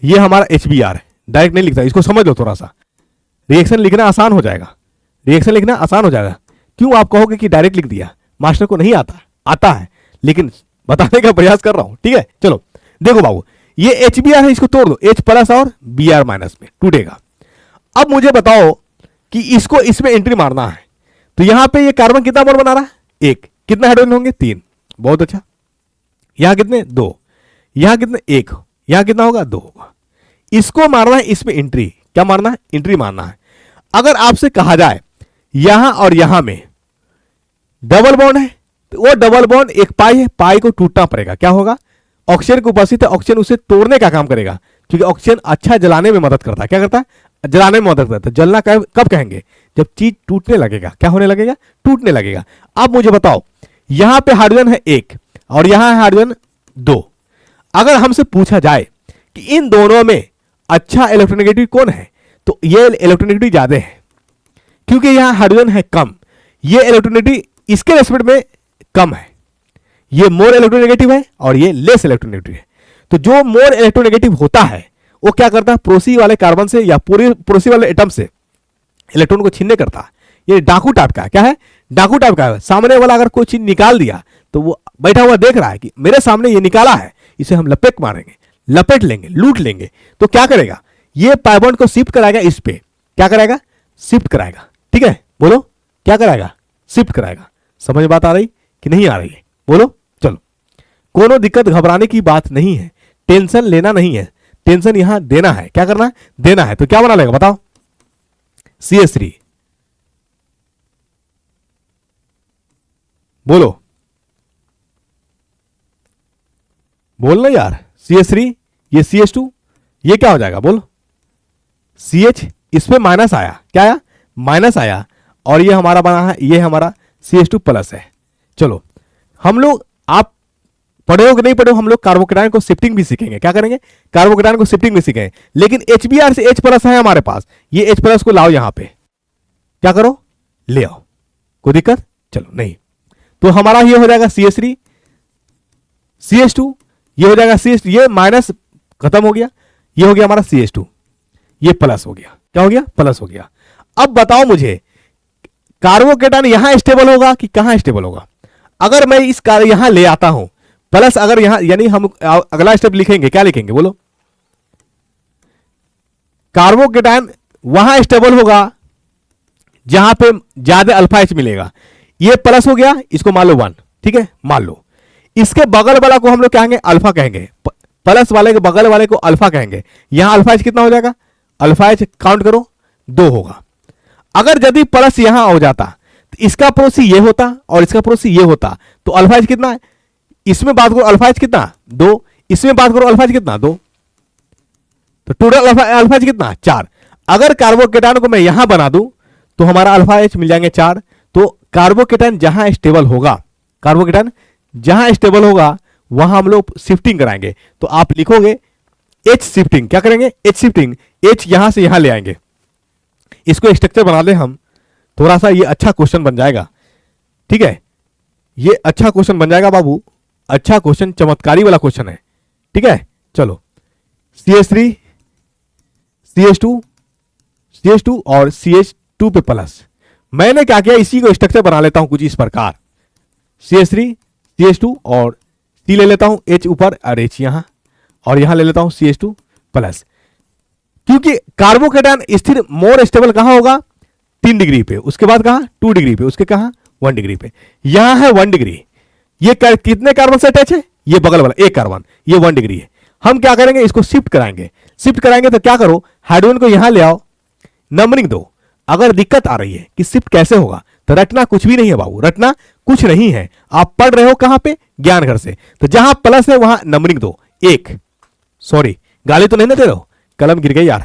ये हमारा HBr है, डायरेक्ट नहीं लिखता, इसको समझ लो थोड़ा सा। रिएक्शन लिखना आसान हो जाएगा, रिएक्शन लिखना आसान हो जाएगा। क्यों आप कहोगे कि डायरेक्ट लिख दिया? मास्टर को नहीं आता, आता है, लेकिन बताने का प्रयास कर रहा हूं। ठीक है, चलो देखो बाबू, ये HBr है, इसको तोड़ दो, H प्लस और Br माइनस में टूटेगा। अब मुझे बताओ कि इसको इसमें एंट्री मारना है, तो यहां पे ये कार्बन कितना बॉन्ड बना रहा है? एक। कितने हाइड्रोजन होंगे? 3। बहुत अच्छा। यहां कितने? 2। यहां कितने? 1। यहां कितना होगा? 2 होगा। इसको मारना है इसमें एंट्री। क्या मारना है? एंट्री मारना है। अगर आपसे कहा जाए यहां और यहां में डबल बॉन्ड है, तो वो डबल बॉन्ड एक पाई है, पाई को टूटना पड़ेगा। क्या होगा? ऑक्सीजन की उपस्थिति है, ऑक्सीजन उसे तोड़ने का काम करेगा, क्योंकि ऑक्सीजन अच्छा जलाने में मदद करता है। क्या करता है? जलाने में मदद करता है। जलना कब कहेंगे? जब चीज टूटने लगेगा। क्या होने लगेगा? टूटने लगेगा। अब मुझे बताओ, यहां पे हाइड्रोजन है 1 और यहां है हाइड्रोजन 2। अगर हमसे पूछा जाए कि इन दोनों में अच्छा इलेक्ट्रोनेगेटिव कौन है, तो ये इलेक्ट्रोनेगेटिव ज्यादा है, क्योंकि यहां हाइड्रोजन है कम, ये इलेक्ट्रोनेगेटिव इसके रेस्पेक्ट में कम है। ये मोर इलेक्ट्रोनेगेटिव है और ये लेस इलेक्ट्रोनेगेटिव है। तो जो मोर इलेक्ट्रोनेगेटिव होता है वो क्या करता है? पड़ोसी वाले कार्बन से या पूरे पड़ोसी वाले एटम से इलेक्ट्रॉन को छीनने करता है। ये डाकू टाइप का है। क्या है? डाकू टाइप का है। सामने वाला अगर कोई चीज निकाल दिया तो वो बैठा हुआ देख रहा है कि मेरे सामने ये निकाला है, इसे हम लपेट मारेंगे, लपेट लेंगे, लूट लेंगे। तो क्या करेगा? ये पाई बॉन्ड को शिफ्ट कराएगा इस पे। क्या कराएगा? शिफ्ट कराएगा। ठीक है, बोलो क्या कराएगा? शिफ्ट कराएगा। समझ बात आ रही कि नहीं आ रही है? बोलो। चलो, कोनो दिक्कत, घबराने की बात नहीं है, टेंशन लेना नहीं है, टेंशन यहां देना है। क्या करना है? देना है। तो क्या बना लेगा बताओ? CH3। बोलो, बोलना यार। CH3, ये CH2, ये क्या हो जाएगा? बोलो। CH, इसमें माइनस आया। क्या आया? माइनस आया। और ये हमारा बना है, ये हमारा CH2 प्लस है। चलो, हम लोग, आप पढ़े हो कि नहीं पढ़े हो, हम लोग कार्बोकेटायन को शिफ्टिंग भी सीखेंगे। क्या करेंगे? कार्बोकेटायन को शिफ्टिंग भी सीखेंगे। लेकिन HBr से H प्लस है हमारे पास, ये H प्लस को लाओ यहां पे। क्या करो? ले आओ। कोई दिक्कत? चलो नहीं, तो हमारा ये हो जाएगा CH3, CH2, ये हो जाएगा CH, ये माइनस खत्म हो गया, ये हो गया हमारा CH2, ये प्लस हो गया। क्या हो गया? प्लस हो गया। अब बताओ मुझे, कार्बोकेटायन यहां स्टेबल होगा कि कहां स्टेबल होगा? अगर मैं इस कार्य यहां ले आता हूं प्लस, अगर यहां, यानी हम अगला स्टेप लिखेंगे, क्या लिखेंगे बोलो? कार्बोकेटायन वहां स्टेबल होगा जहां पे ज्यादा अल्फा H मिलेगा। ये प्लस हो गया, इसको मान लो 1। ठीक है, मान लो। इसके बगल वाला को हम लोग कहेंगे अल्फा कहेंगे, प्लस वाले के बगल वाले को अल्फा कहेंगे। यहां अल्फा H कितना हो जाएगा? अल्फा H काउंट करो, 2 होगा। अगर यदि प्लस यहां हो जाता तो इसका पड़ोसी ये होता और इसका पड़ोसी ये होता, तो अल्फा H कितना है? इसमें बात करो अल्फा H कितना? 2। इसमें बात करो अल्फा H कितना? 2। तो टोटल अल्फा H कितना? 4। अगर कार्बोकेटायन को मैं यहां बना दूं तो हमारा अल्फा H मिल जाएंगे 4। तो कार्बोकेटायन जहां स्टेबल होगा, कार्बोकेटायन जहां स्टेबल होगा वहां हम लोग शिफ्टिंग कराएंगे। तो आप लिखोगे H शिफ्टिंग। क्या करेंगे? H shifting. H यहां से यहां ले आएंगे। इसको स्ट्रक्चर बना ले हम, थोड़ा सा ये अच्छा क्वेश्चन बन जाएगा। ठीक है, ये अच्छा क्वेश्चन बन जाएगा बाबू, अच्छा क्वेश्चन, चमत्कारी वाला क्वेश्चन है। ठीक है, चलो CH3, CH2 और CH2 पे प्लस। मैंने क्या किया, इसी को स्ट्रक्चर बना लेता हूं कुछ इस प्रकार। CH3, CH2 और C ले लेता हूं, H ऊपर और H यहां, और यहां ले लेता हूं CH2 प्लस, क्योंकि कार्बोकेटायन स्थिर मोर स्टेबल कहां होगा 3 डिग्री पे, उसके बाद कहां 2 डिग्री पे, उसके कहां 1 डिग्री पे, यहां है 1 डिग्री। ये कितने कार्बन से अटैच है, ये बगल वाला एक कार्बन, ये 1 डिग्री है। हम क्या करेंगे, इसको शिफ्ट कराएंगे। शिफ्ट कराएंगे तो क्या करो, हाइड्रोजन को यहां ले आओ, नंबरिंग दो। अगर दिक्कत आ रही है कि शिफ्ट कैसे होगा, तो रटना कुछ भी नहीं है बाबू, रटना कुछ नहीं है। आप पढ़ रहे हो कहां पे, ज्ञान घर से, तो जहां प्लस है वहां नंबरिंग दो एक। सॉरी गाली तो नहीं ना दे रहे हो, कलम गिर गई यार,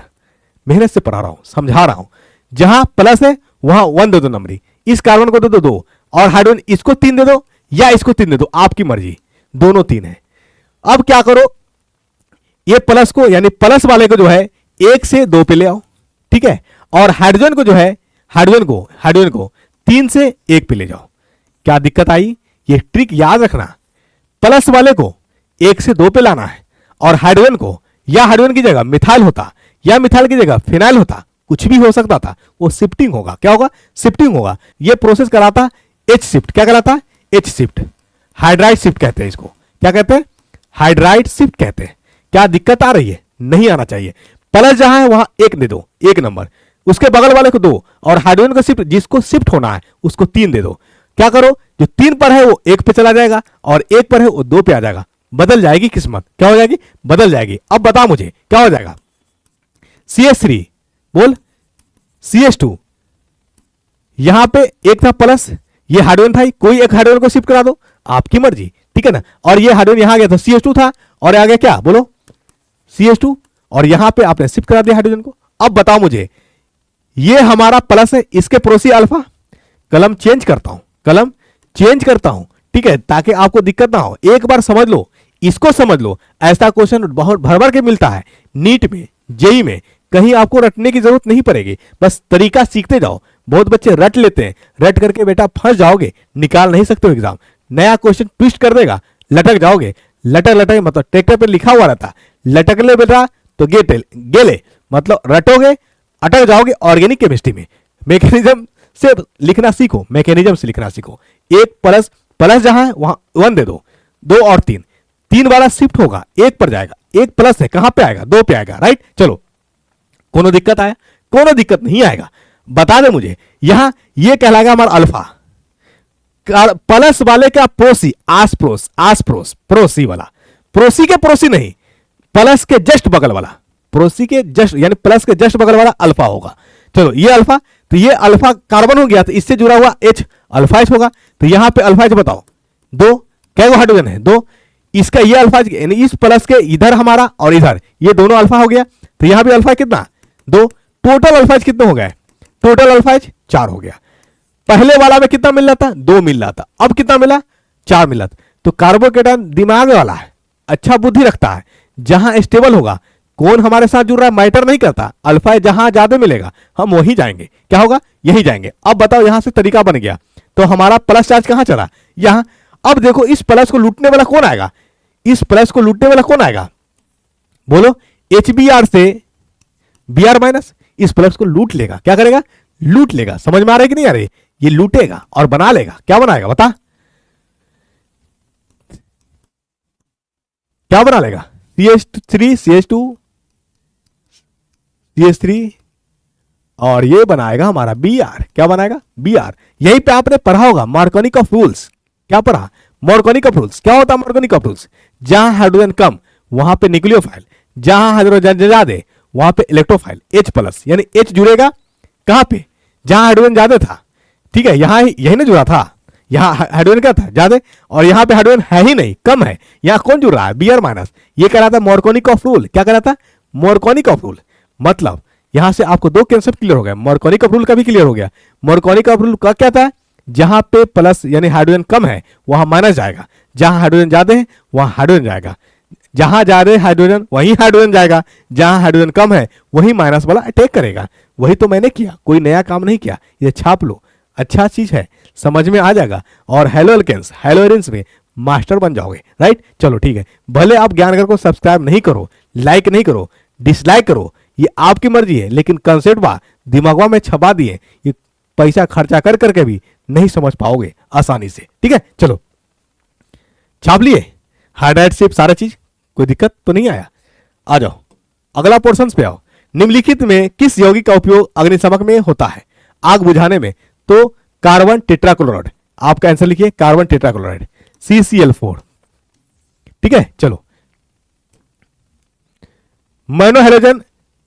मेहनत से पढ़ा रहा हूं, समझा रहा हूं। जहां प्लस है वहां 1 दे दो नंबरिंग, इस कार्बन को दे दो 2, और हाइड्रोजन इसको 3 दे दो या इसको 3 दे दो, आपकी मर्जी, दोनों 3 है। अब क्या करो, ये प्लस को यानी प्लस वाले को जो है 1 से 2 पे ले आओ, ठीक है, और हाइड्रोजन को जो है हाइड्रोजन को 3 से 1 पे ले जाओ। क्या दिक्कत आई, ये ट्रिक याद रखना, प्लस वाले को 1 से 2 पे लाना है, और हाइड्रोजन को, या हाइड्रोजन की जगह मिथाइल होता या मिथाइल की जगह फिनाइल होता, कुछ भी हो सकता था, वो शिफ्टिंग होगा। क्या होगा, शिफ्टिंग होगा। ये प्रोसेस कराता H शिफ्ट, क्या कराता H शिफ्ट, हाइड्राइड शिफ्ट कहते हैं इसको। क्या कहते हैं, हाइड्राइड शिफ्ट कहते हैं। क्या दिक्कत आ रही है, नहीं आना चाहिए। प्लस जहां है वहां 1 दे दो, 1 नंबर, उसके बगल वाले को 2, और हाइड्रोजन को शिफ्ट, जिसको शिफ्ट होना है उसको 3 दे दो। क्या करो, जो 3 पर है वो 1 पे चला जाएगा, और 1 पर है वो 2 पे आ जाएगा। बदल जाएगी किस्मत, क्या हो जाएगी, बदल जाएगी। अब बता मुझे क्या हो जाएगा, CH3 बोल, CH2, यहां पे एक था प्लस, ये हाइड्रोजन था, कोई एक हाइड्रोजन को शिफ्ट करा दो, आपकी मर्जी, ठीक है ना। और ये हाइड्रोजन यहां गया था, CH2 था, और आ गया क्या, बोलो CH2, और यहां पे आपने शिफ्ट करा दिया हाइड्रोजन को। अब बताओ मुझे, ये हमारा प्लस है, इसके पड़ोसी अल्फा, कलम चेंज करता हूं, कलम चेंज करता हूं, ठीक है, ताकि आपको दिक्कत ना हो। एक बार समझ लो, इसको समझ लो, ऐसा क्वेश्चन बहुत भर भर के मिलता है नीट में, जेई में, कहीं आपको रटने की जरूरत नहीं पड़ेगी, बस तरीका सीखते जाओ। बहुत बच्चे रट लेते हैं, रट करके बेटा फंस जाओगे, निकाल नहीं सकते हो एग्जाम। नया क्वेश्चन ट्विस्ट कर देगा, लटक जाओगे। लटक लटक मतलब ट्रैक्टर पे लिखा हुआ रहता, लटक ले बेटा तो गेले मतलब रटोगे, अटक जाओगे। ऑर्गेनिक केमिस्ट्री में मैकेनिज्म से लिखना सीखो, मैकेनिज्म से लिखना सीखो। एक प्लस, प्लस जहां है वहां 1 दे दो, 2 और 3, 3 वाला शिफ्ट होगा, 1 पर जाएगा, 1 प्लस है कहां पे आएगा, 2 पे आएगा, राइट। चलो, कोनो दिक्कत आया, कोनो दिक्कत नहीं आएगा, बता दे मुझे। यहां ये कहलाएगा हमारा अल्फा, प्लस वाले का प्रोसी, आसप्रोस, आसप्रोस, प्रोसी वाला, प्रोसी के प्रोसी नहीं, प्लस के जस्ट बगल वाला, प्रोसी के जस्ट यानी प्लस के जस्ट बगल वाला अल्फा होगा। चलो ये अल्फा, तो ये अल्फा कार्बन हो गया, तो इससे जुड़ा हुआ H अल्फा H होगा। तो यहां पे अल्फा H बताओ, 2, क्या हाइड्रोजन है 2, इसका ये अल्फा यानी इस प्लस के इधर हमारा और इधर ये दोनों अल्फा हो गया। तो यहां भी अल्फा कितना 2, टोटल अल्फा H कितने हो गए, टोटल अल्फा H 4 हो गया। पहले वाला में कितना मिल रहा था, 2 मिल रहा था, अब कितना मिला 4 मिला। तो कार्बोकेटायन दिमाग वाला है, अच्छा बुद्धि रखता है, जहां स्टेबल होगा, कौन हमारे साथ जुड़ रहा है मैटर नहीं करता, अल्फा जहां ज्यादा मिलेगा हम वही जाएंगे, क्या होगा यही जाएंगे। अब बताओ यहां से तरीका बन गया, तो हमारा प्लस चार्ज कहां चला, यहां। अब देखो इस प्लस को लूटने वाला कौन आएगा, इस प्लस को लूटने वाला कौन आएगा, बोलो HBr से Br माइनस, इस प्लस को लूट लेगा, क्या करेगा लूट लेगा। समझ में आ रहा है कि नहीं आ रही, ये लूटेगा और बना लेगा। क्या बनाएगा बता, क्या बना लेगा, CH3 CH2 CH3, और ये बनाएगा हमारा Br, क्या बनाएगा Br। यहीं पे आपने पढ़ा होगा मार्कोनी ऑफ रूल्स, क्या पढ़ा मार्कोनी ऑफ रूल्स। क्या होता है मार्कोनी ऑफ रूल्स, जहां हाइड्रोजन कम वहां पे न्यूक्लियोफाइल, जहां हाइड्रोजन ज्यादा वहां पे इलेक्ट्रोफाइल, H प्लस यानी H जुड़ेगा कहां पे, जहां हाइड्रोजन ज्यादा था, ठीक है, यहां यही ना जुड़ा था, यहां हाइड्रोजन क्या था ज्यादा, और यहां पे हाइड्रोजन है ही नहीं, कम है, यहां कौन जुड़ रहा है Br माइनस। ये कह रहा था मार्कोनी ऑफ रूल, क्या कह रहा था मार्कोनी ऑफ रूल। मतलब यहां से आपको 2 कंसेप्ट क्लियर हो गया, मार्कोनी ऑफ रूल का भी क्लियर हो गया। मार्कोनी ऑफ रूल का क्या था, जहां पे प्लस यानी हाइड्रोजन कम है वहां माइनस जाएगा, जहां हाइड्रोजन ज्यादा है वहां हाइड्रोजन जाएगा, जहां ज्यादा हाइड्रोजन वहीं हाइड्रोजन जाएगा, जहां हाइड्रोजन कम है वहीं माइनस वाला अटैक करेगा। वही तो मैंने किया, कोई नया काम नहीं किया, ये छाप लो, अच्छा चीज है, समझ में आ जाएगा। और हेलो एल्केन्स हेलो एरिन्स में मास्टर बन जाओगे, राइट। चलो ठीक है, भले आप ज्ञानगर को सब्सक्राइब नहीं करो, लाइक नहीं करो, डिसलाइक करो, ये आपकी मर्जी है, लेकिन कंसेप्ट बा दिमागवा में छपा दिए, ये पैसा खर्चा कर करके भी नहीं समझ पाओगे आसानी से, ठीक है। चलो छाप लिए हाइड्राइड शिफ्ट सारा चीज, कोई दिक्कत तो नहीं आया। आ जाओ अगला पोर्शन पे आओ। निम्नलिखित में किस यौगिक का उपयोग अग्निशमक में होता है आग बुझाने में? तो कार्बन टेट्राक्लोराइड, आपका आंसर लिखिए कार्बन टेट्राक्लोराइड CCl4। ठीक है, चलो मोनोहाइड्रोजन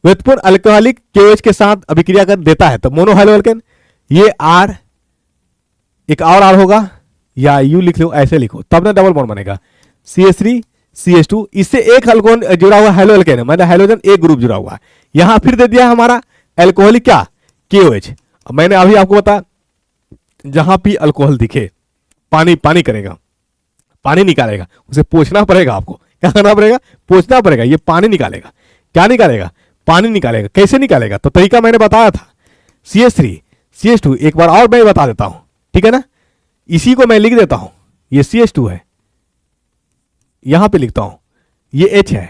व्युत्पन्न अल्कोहलिक KOH के साथ अभिक्रिया कर देता है तो मोनोहाइड्रोअल्केन, ये R एक और R होगा या U लिख लो, ऐसे लिखो तब ना डबल बॉन्ड बनेगा CH3 CH2, इससे एक अल्कोहल जुड़ा हुआ हाइड्रोअल्केन है, मतलब हाइड्रोजन एक ग्रुप जुड़ा हुआ है। यहां फिर दे दिया हमारा अल्कोहलिक क्या KOH। मैंने अभी आपको बता जहां भी अल्कोहल दिखे पानी पानी करेगा, पानी निकालेगा, उसे पोंछना पड़ेगा, आपको क्या करना पड़ेगा, पोंछना पड़ेगा, ये पानी निकालेगा। क्या निकालेगा, पानी निकालेगा। कैसे निकालेगा, तो तरीका मैंने बताया था CH3 CH2, एक बार और मैं बता देता हूं, ठीक है ना। इसी को मैं लिख देता हूं, ये CH2 है, यहां पे लिखता हूं ये H है।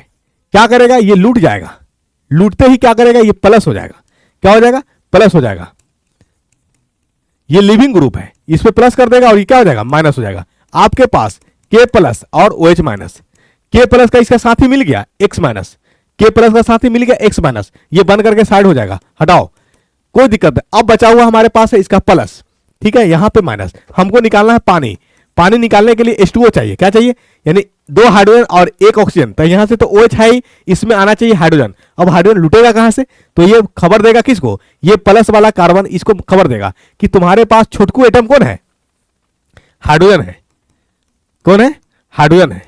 क्या करेगा, ये लूट जाएगा, लूटते ही क्या करेगा, ये प्लस हो जाएगा। क्या हो जाएगा, प्लस हो जाएगा। ये लिविंग ग्रुप है, इस पे प्लस कर देगा और ये क्या हो जाएगा, माइनस हो जाएगा। आपके पास K प्लस और OH माइनस, K प्लस का इसका साथी मिल गया X माइनस, K प्लस का साथी मिल गया X माइनस, ये बन करके साइड हो जाएगा, हटाओ, कोई दिक्कत नहीं। अब बचा हुआ हमारे पास है इसका प्लस, ठीक है, यहां पे माइनस। हमको निकालना है पानी, पानी निकालने के लिए H2O चाहिए। क्या चाहिए, यानी 2 हाइड्रोजन और 1 ऑक्सीजन, तो यहां से तो OH है ही, इसमें आना चाहिए हाइड्रोजन। अब हाइड्रोजन लुटेगा कहां से, तो ये खबर देगा किसको, ये प्लस वाला कार्बन इसको खबर देगा कि तुम्हारे पास छोटकू एटम कौन है, हाइड्रोजन है। कौन है, हाइड्रोजन है।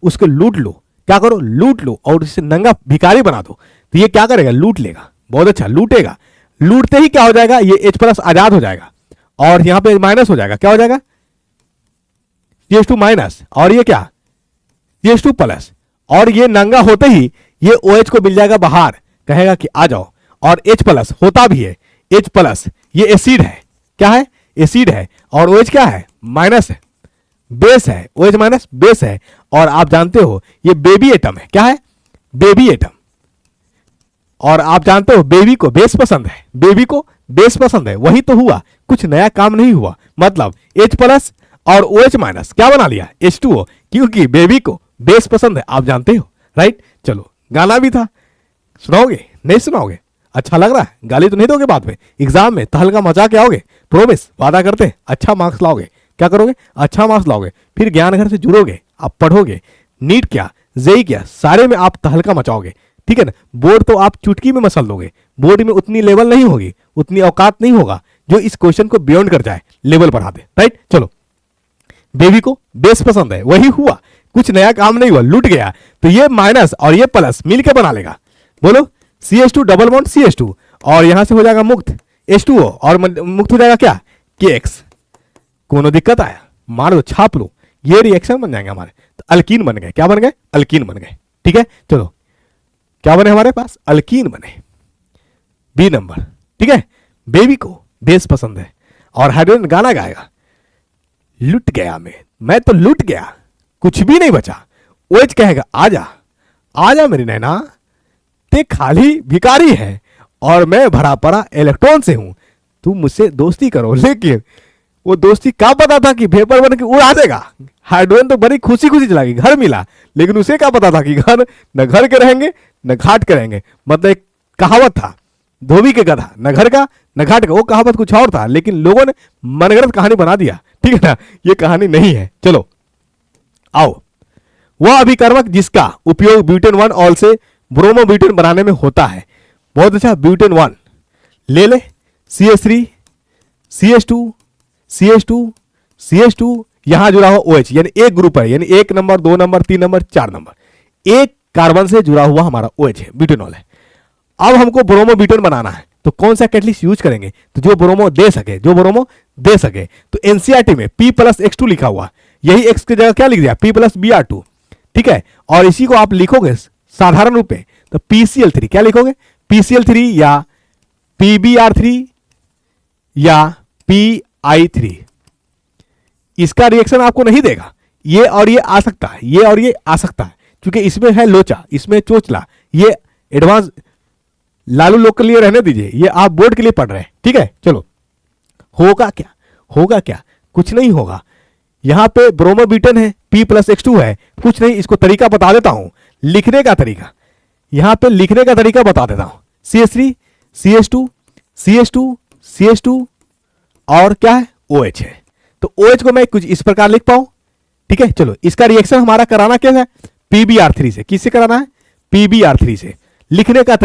उसको लूट लो, क्या करो, लूट लो और इसे नंगा भिखारी बना दो। तो ये क्या करेगा, लूट लेगा, बहुत अच्छा लूटेगा। लूटते ही क्या हो जाएगा, ये H प्लस आजाद हो जाएगा और यहां पे माइनस हो जाएगा। क्या हो जाएगा, CH2 माइनस और ये क्या CH2 प्लस, और ये नंगा होते ही ये OH को मिल जाएगा बाहर, कहेगा कि आ जाओ। और H प्लस होता भी है, H प्लस ये एसिड है, क्या है, एसिड है। और OH क्या है, माइनस है, बेस है, OH माइनस बेस है। और आप जानते हो ये बेबी एटम है, क्या है, बेबी एटम। और आप जानते हो बेबी को बेस पसंद है, बेबी को बेस पसंद है, वही तो हुआ, कुछ नया काम नहीं हुआ। मतलब H प्लस और OH माइनस क्या बना लिया, H2O, क्योंकि बेबी को बेस पसंद है, आप जानते हो, राइट। चलो गाना भी था, सुनाओगे, नहीं सुनाओगे, अच्छा लग रहा है, गाली तो नहीं दोगे बाद में, एग्जाम में तहलका मचा के आओगे, प्रोमिस, वादा करते अच्छा मार्क्स लाओगे। क्या करोगे, अच्छा मार्क्स लाओगे, फिर ज्ञान घर से जुड़ोगे, आप पढ़ोगे, नीट क्या जेई क्या सारे में आप तहलका मचाओगे, ठीक है ना। बोर्ड तो आप चुटकी में मसल दोगे, बोर्ड में उतनी लेवल नहीं होगी, उतनी औकात नहीं होगा जो इस क्वेश्चन को बियॉन्ड कर जाए, लेवल बढ़ा दे, राइट। चलो बेबी को बेस पसंद है, वही हुआ, कुछ नया काम नहीं हुआ, लूट गया। तो ये माइनस और ये प्लस मिलकर बना लेगा, बोलो CH2 डबल बॉन्ड CH2, और यहां से हो जाएगा मुक्त H2O, और मुक्त हो जाएगा क्या, KX। कोनो दिक्कत आया, मार दो, छाप लो, ये रिएक्शन बन जाएंगे हमारे, तो अल्कीन बन गए। क्या बन गए, अल्कीन बन गए, ठीक है। चलो क्या बने हमारे पास, अल्कीन बने, B नंबर, ठीक है। बेबी को बेस पसंद है और हाइड्रोजन गाना गाएगा, लुट गया मैं तो लुट गया, कुछ भी नहीं बचा। OH कहेगा आजा आजा मेरी नैना, ते खाली भिखारी है और मैं भरा पड़ा इलेक्ट्रॉन से हूं, तुम मुझसे दोस्ती करो। लेकिन वो दोस्ती क्या पता था कि वेपर बन के उड़ा देगा। हाइड्रोजन तो बड़ी खुशी खुशी चला गई, घर मिला, लेकिन उसे क्या पता था कि घर न घर के रहेंगे न घाट के रहेंगे। मतलब एक कहावत था, धोबी के गधा, न घर का न घाट का, वो कहावत कुछ और था, लेकिन लोगों ने मनगढ़ंत कहानी बना दिया, ठीक है ना, ये कहानी नहीं है। चलो आओ, वह अभिकर्मक जिसका उपयोग ब्यूटेन 1 ऑल से ब्रोमोब्यूटेन बनाने में होता है। बहुत अच्छा, ब्यूटेन 1 ले ले, CH3 CH2 CH2 CH2, यहां जुड़ा हुआ OH, यानी एक ग्रुप है, यानी 1 नंबर 2 नंबर 3 नंबर 4 नंबर, एक कार्बन से जुड़ा हुआ हमारा OH है, ब्यूटेनॉल है। अब हमको ब्रोमोब्यूटेन बनाना है, तो कौन सा कैटलिस्ट यूज करेंगे, तो जो ब्रोमो दे सके, जो ब्रोमो दे सके। तो NCERT में P प्लस X2 लिखा हुआ, यही X की जगह क्या लिख दिया, P प्लस Br2, ठीक है। और इसी को आप लिखोगे साधारण रूप में तो PCl3, क्या लिखोगे, PCl3 या PBr3 या PI3। इसका रिएक्शन आपको नहीं देगा, ये और ये आ सकता है, ये और ये आ सकता है, क्योंकि इसमें है लोचा, इसमें चोचला, ये एडवांस लालू लोग के लिए रहने दीजिए, ये आप बोर्ड के लिए पढ़ रहे हैं, ठीक है। चलो होगा क्या, होगा क्या, कुछ नहीं होगा। यहां पे ब्रोमोब्यूटेन है, P प्लस X2 है, कुछ नहीं, इसको तरीका बता देता हूं लिखने का तरीका। यहां पे लिखने का तरीका बता देता हूं। CH3 CH2 CH2 CH2 और क्या है OH है। तो OH को मैं कुछ इस प्रकार लिख पाऊं, ठीक है। चलो इसका रिएक्शन हमारा कराना क्या है, PbR3 से। किससे कराना है, PbR3 से। लिखने का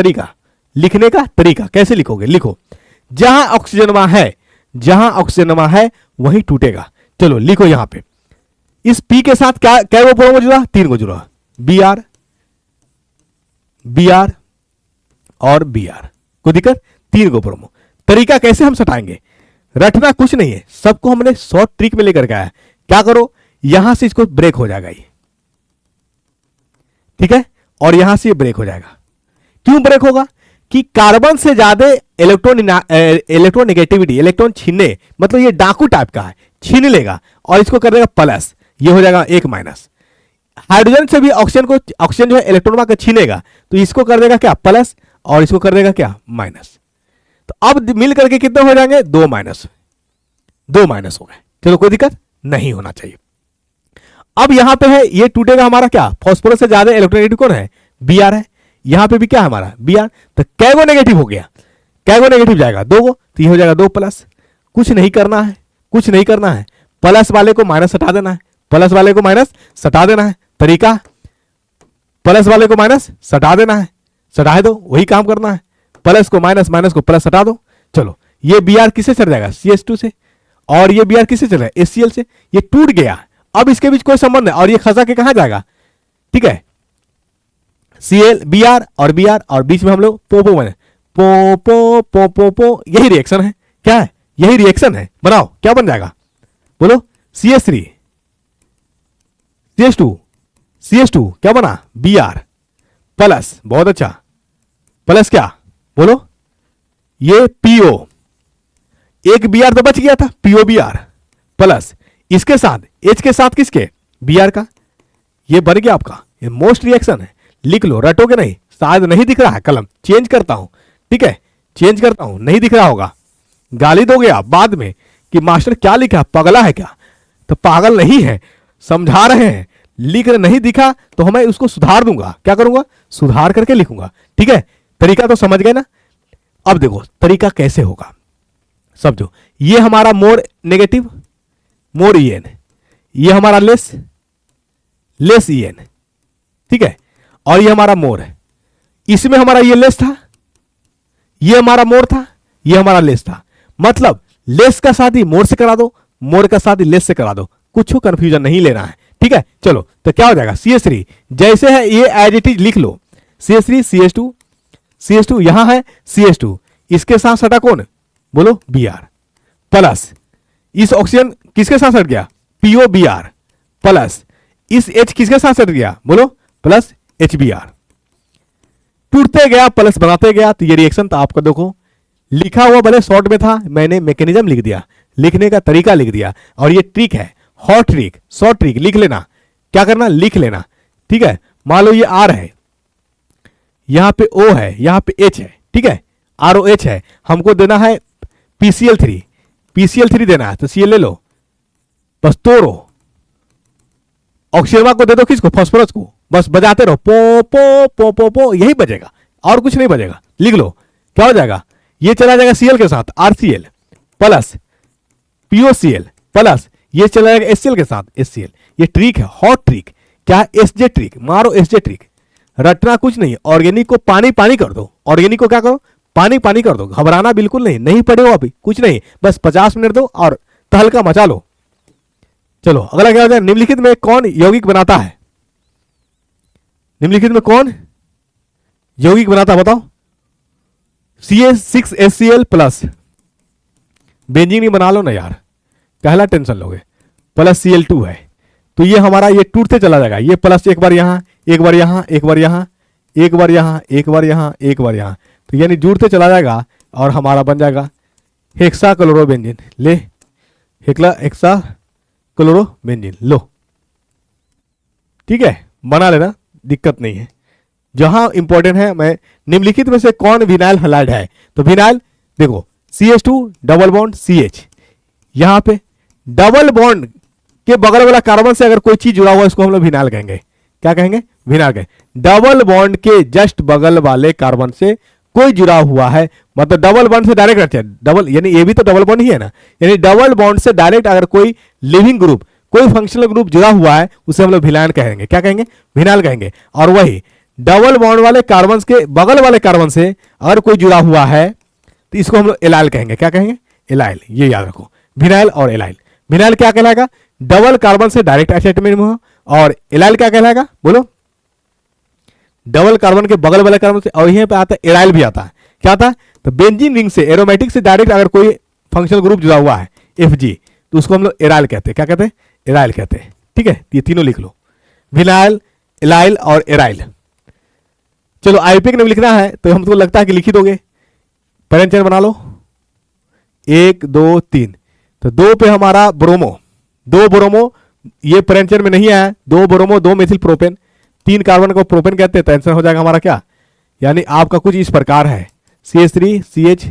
तरीका कैसे लिखोगे, लिखो जहां ऑक्सीजन वहां है वहीं टूटेगा। चलो लिखो यहां पे इस P के साथ क्या वो ब्रोमो जुड़ा, 3 को जुड़ा, Br और Br। कोई दिक्कत, 3 को ब्रोमो। तरीका कैसे हम सटाएंगे, रटना कुछ नहीं है, सबको हमने शॉर्ट ट्रिक में लेकर के आया। क्या करो, यहां से इसको ब्रेक हो जाएगा ये, ठीक है, और यहां से ये ब्रेक हो जाएगा। क्यों ब्रेक होगा कि कार्बन से ज्यादा इलेक्ट्रॉन नेगेटिविटी, इलेक्ट्रॉन छीनने, मतलब ये डाकू टाइप का है, छीन लेगा और इसको कर देगा प्लस, ये हो जाएगा 1 माइनस। हाइड्रोजन से भी ऑक्सीजन जो है इलेक्ट्रॉन का छीनेगा, तो इसको कर देगा क्या प्लस और इसको कर देगा क्या माइनस। तो अब मिल करके कितने हो जाएंगे, 2 माइनस हो गए। चलो कोई दिक्कत नहीं होना चाहिए। अब यहां पे है ये टूटेगा हमारा क्या, फास्फोरस से ज्यादा इलेक्ट्रोनेगेटिव कौन है, Br है। यहां पे भी क्या है हमारा Br, तो कैगो नेगेटिव हो गया, कैगो नेगेटिव जाएगा 2 को, तो ये हो जाएगा 2 प्लस। कुछ नहीं करना है, प्लस वाले को माइनस हटा देना है, प्लस वाले को माइनस सटा देना है। तरीका प्लस वाले को माइनस सटा देना है, सटा दो, वही काम करना है। प्लस को माइनस, माइनस को प्लस सटा दो। चलो ये Br किससे चढ़ जाएगा, CH2 से, और ये Br किससे चल रहा है, HCl से। ये टूट गया, अब इसके बीच कोई संबंध है, और ये खसा के कहां जाएगा, ठीक है, Cl Br और बीच में हम लोग पोपो बने, पो यही रिएक्शन है। क्या है, यही रिएक्शन है। बनाओ, क्या बन जाएगा, बोलो, CH3 CH2 क्या बना, Br प्लस, बहुत अच्छा, प्लस क्या बोलो, ये PO, एक Br तो बच गया था, POBr प्लस इसके साथ H के साथ किसके, Br का, ये बन गया आपका, ये मोस्ट रिएक्शन है। लिख लो, रटोगे नहीं, शायद नहीं दिख रहा है, कलम चेंज करता हूं, ठीक है, चेंज करता हूं, नहीं दिख रहा होगा, गाली दोगे आप बाद में कि मास्टर क्या लिखा, पगला है क्या। तो पागल नहीं है, समझा रहे हैं, लिख नहीं दिखा तो मैं उसको सुधार दूंगा। क्या करूंगा, सुधार करके लिखूंगा, ठीक है। तरीका तो समझ गए ना। अब देखो तरीका कैसे होगा, समझो। ये हमारा मोर नेगेटिव, मोर EN, ये हमारा लेस EN, ठीक है, और ये हमारा मोर है। इसमें हमारा ये लेस था, ये हमारा मोर था, ये हमारा लेस था। मतलब लेस का शादी मोर से करा दो, मोर का शादी लेस से करा दो, कुछ कंफ्यूजन नहीं लेना है, ठीक है। चलो तो क्या हो जाएगा, CH3 जैसे है ये एज इट इज लिख लो, CH3 CH2 यहां है CH2, इसके साथ सटा कौन, बोलो Br प्लस, इस ऑक्सीजन किसके साथ सट गया, POBr प्लस, इस H किसके साथ सट गया, बोलो प्लस HBr। टूटते गया, प्लस बनाते गया, तो ये रिएक्शन था आपका। देखो लिखा हुआ भले शॉर्ट में था, मैंने मैकेनिज्म लिख दिया, लिखने का तरीका लिख दिया, और ये ट्रिक है, हॉट ट्रिक, शॉर्ट ट्रिक, लिख लेना। क्या करना, लिख लेना, ठीक है। मान लो ये R है, यहां पे O है, यहां पे H है, ठीक है, ROH है, हमको देना है PCl3 देना है, तो Cl ले लो, बस तोड़ो, ऑक्सीजन को दे दो, किसको, फास्फोरस को, बस बजाते रहो, पो, यही बजेगा, और कुछ नहीं बजेगा। लिख लो, क्या हो जाएगा, ये चला जाएगा Cl के साथ, RCl प्लस POCl प्लस, ये चला जाएगा HCl के साथ, HCl। ये ट्रिक है, हॉट ट्रिक, क्या, SJ ट्रिक, मारो SJ ट्रिक। रटना कुछ नहीं, ऑर्गेनिक को पानी कर दो, ऑर्गेनिक को क्या करो, पानी कर दो, घबराना बिल्कुल नहीं पढ़े हो अभी, कुछ नहीं, बस 50 मिनट दो और तहलका मचा लो। चलो अगला क्या हो जाए, निम्नलिखित में कौन यौगिक बनाता है, निम्नलिखित में कौन यौगिक बनाता है, बताओ। CH6HCl प्लस, बेंजीन ही बना लो ना यार, पहला टेंशन लोगे, प्लस Cl2 है, तो ये हमारा ये टूटते चला जाएगा, ये प्लस एक बार यहां, एक बार यहां, एक बार यहां, एक बार यहां, एक बार यहां, एक बार यहां, तो यानी जुड़ते चला जाएगा, और हमारा बन जाएगा हेक्साक्लोरोबेंजीन। ले, हेक्साक्लोरोबेंजीन लो, ठीक है, बना लेना, दिक्कत नहीं है। जहां इंपॉर्टेंट है, मैं निम्नलिखित में से कौन विनाइल हैलाइड है, तो विनाइल देखो, CH2 डबल बॉन्ड CH, यहां पे डबल बॉन्ड के बगल वाला कार्बन से अगर कोई चीज जुड़ा हुआ है, इसको हम लोग विनाइल कहेंगे। क्या कहेंगे, विनाइल कहेंगे। डबल बॉन्ड के जस्ट बगल वाले कार्बन से कोई जुड़ा हुआ है, मतलब डबल बॉन्ड से डायरेक्ट रहते हैं, डबल यानी ये भी तो डबल बॉन्ड ही है ना, यानी डबल बॉन्ड से डायरेक्ट अगर कोई लिविंग ग्रुप, कोई फंक्शनल ग्रुप जुड़ा हुआ है उसे हम लोग विनाइल कहेंगे। क्या कहेंगे? विनाइल कहेंगे। और वही डबल बॉन्ड वाले कार्बन के बगल वाले कार्बन से अगर कोई जुड़ा हुआ है तो इसको हम लोग एलाइल कहेंगे। क्या कहेंगे? एलाइल। ये याद रखो, विनाइल और एलाइल। विनाइल क्या कहलाएगा? डबल कार्बन से डायरेक्ट अटैचमेंट में हो। और एलाइल क्या कहलाएगा? बोलो। डबल कार्बन के बगल वाले कार्बन से, और यहीं पे आता है एराइल भी आता है। क्या आता है? तो बेंजीन रिंग से एरोमेटिक से डायरेक्ट अगर कोई फंक्शनल ग्रुप जुड़ा हुआ है Fg, तो उसको हम लोग एराइल कहते हैं। क्या कहते हैं? एराइल कहते हैं। ठीक है, ये तीनों लिख लो, विनाइल, एलाइल और एराइल। चलो आईयूपीएक ने लिखना है तो हमको लगता है कि लिख ही दोगे। पैरेंट चेन बना लो, 1 2 3। तो 2 पे हमारा ब्रोमो, 2 ब्रोमो, ये पैरेंट चेन में नहीं आया, 2 ब्रोमो 2 मेथिल प्रोपेन, 3 कार्बन को प्रोपेन कहते हैं। तो आंसर हो जाएगा हमारा क्या, यानी आपका कुछ इस प्रकार है, CH3 CH,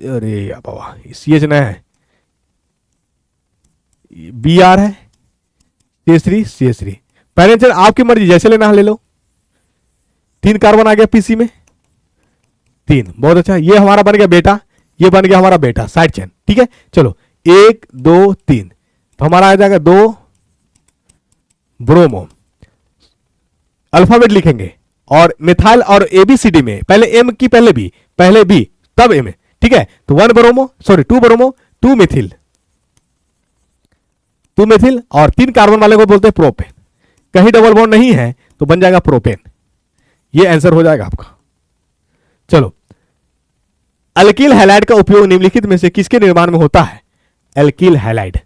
अरे बाबा CH नहीं है, Br है, CH3 CH3। पैरेंट चेन आपकी मर्जी, जैसे लेना है ले लो। 3 कार्बन आ गया पीसी में, 3, बहुत अच्छा। ये हमारा बन गया बेटा, ये बन गया हमारा बेटा साइड चेन। ठीक है, चलो 1 2 3, तो हमारा आ जाएगा 2 ब्रोमो। अल्फाबेट लिखेंगे और मिथाइल और ABCD में पहले M की पहले B, पहले B तब M। ठीक है, तो 1 bromo, sorry 2 bromo 2 Mithil, 2 Mithil, और 3 कार्बन वाले को बोलते हैं प्रोपेन। कहीं डबल बॉन्ड नहीं है तो बन जाएगा प्रोपेन। ये आंसर हो जाएगा आपका। चलो, अल्किल हैलाइड का उपयोग निम्नलिखित में से किसके निर्माण में होता है? Alkyl halide.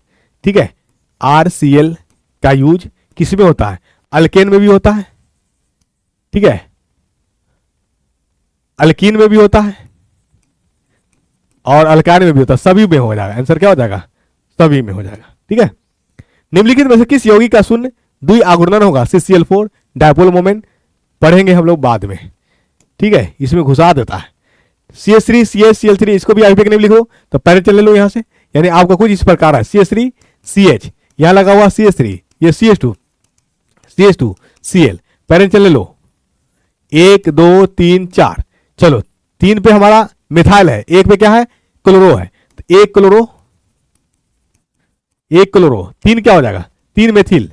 ठीक है, RCl का यूज किस में होता है? अल्केन में भी होता है, ठीक है, अल्कीन में भी होता है और अल्काइन में भी होता है, सभी में हो जाएगा। आंसर क्या हो जाएगा? सभी में हो जाएगा। ठीक है, निम्नलिखित में से किस यौगिक का शून्य द्वि आघूर्णन होगा? CCl4, डायपोल मोमेंट पढ़ेंगे हम लोग बाद में। ठीक है, इसमें घुसा देता है। CH3 CH Cl3, इसको भी आईयूपीएक नेम लिखो। तो पहले चल ले लो यहां से, यानी आपका कुछ इस प्रकार है, CH3 CH, यहां लगा हुआ CH3, ये CH2 Cl, पैरेंट चल ले लो, 1 2 3 4। चलो 3 पे हमारा मिथाइल है, 1 पे क्या है? क्लोरो है, तो 1 क्लोरो, 3 क्या हो जाएगा? 3 मेथिल,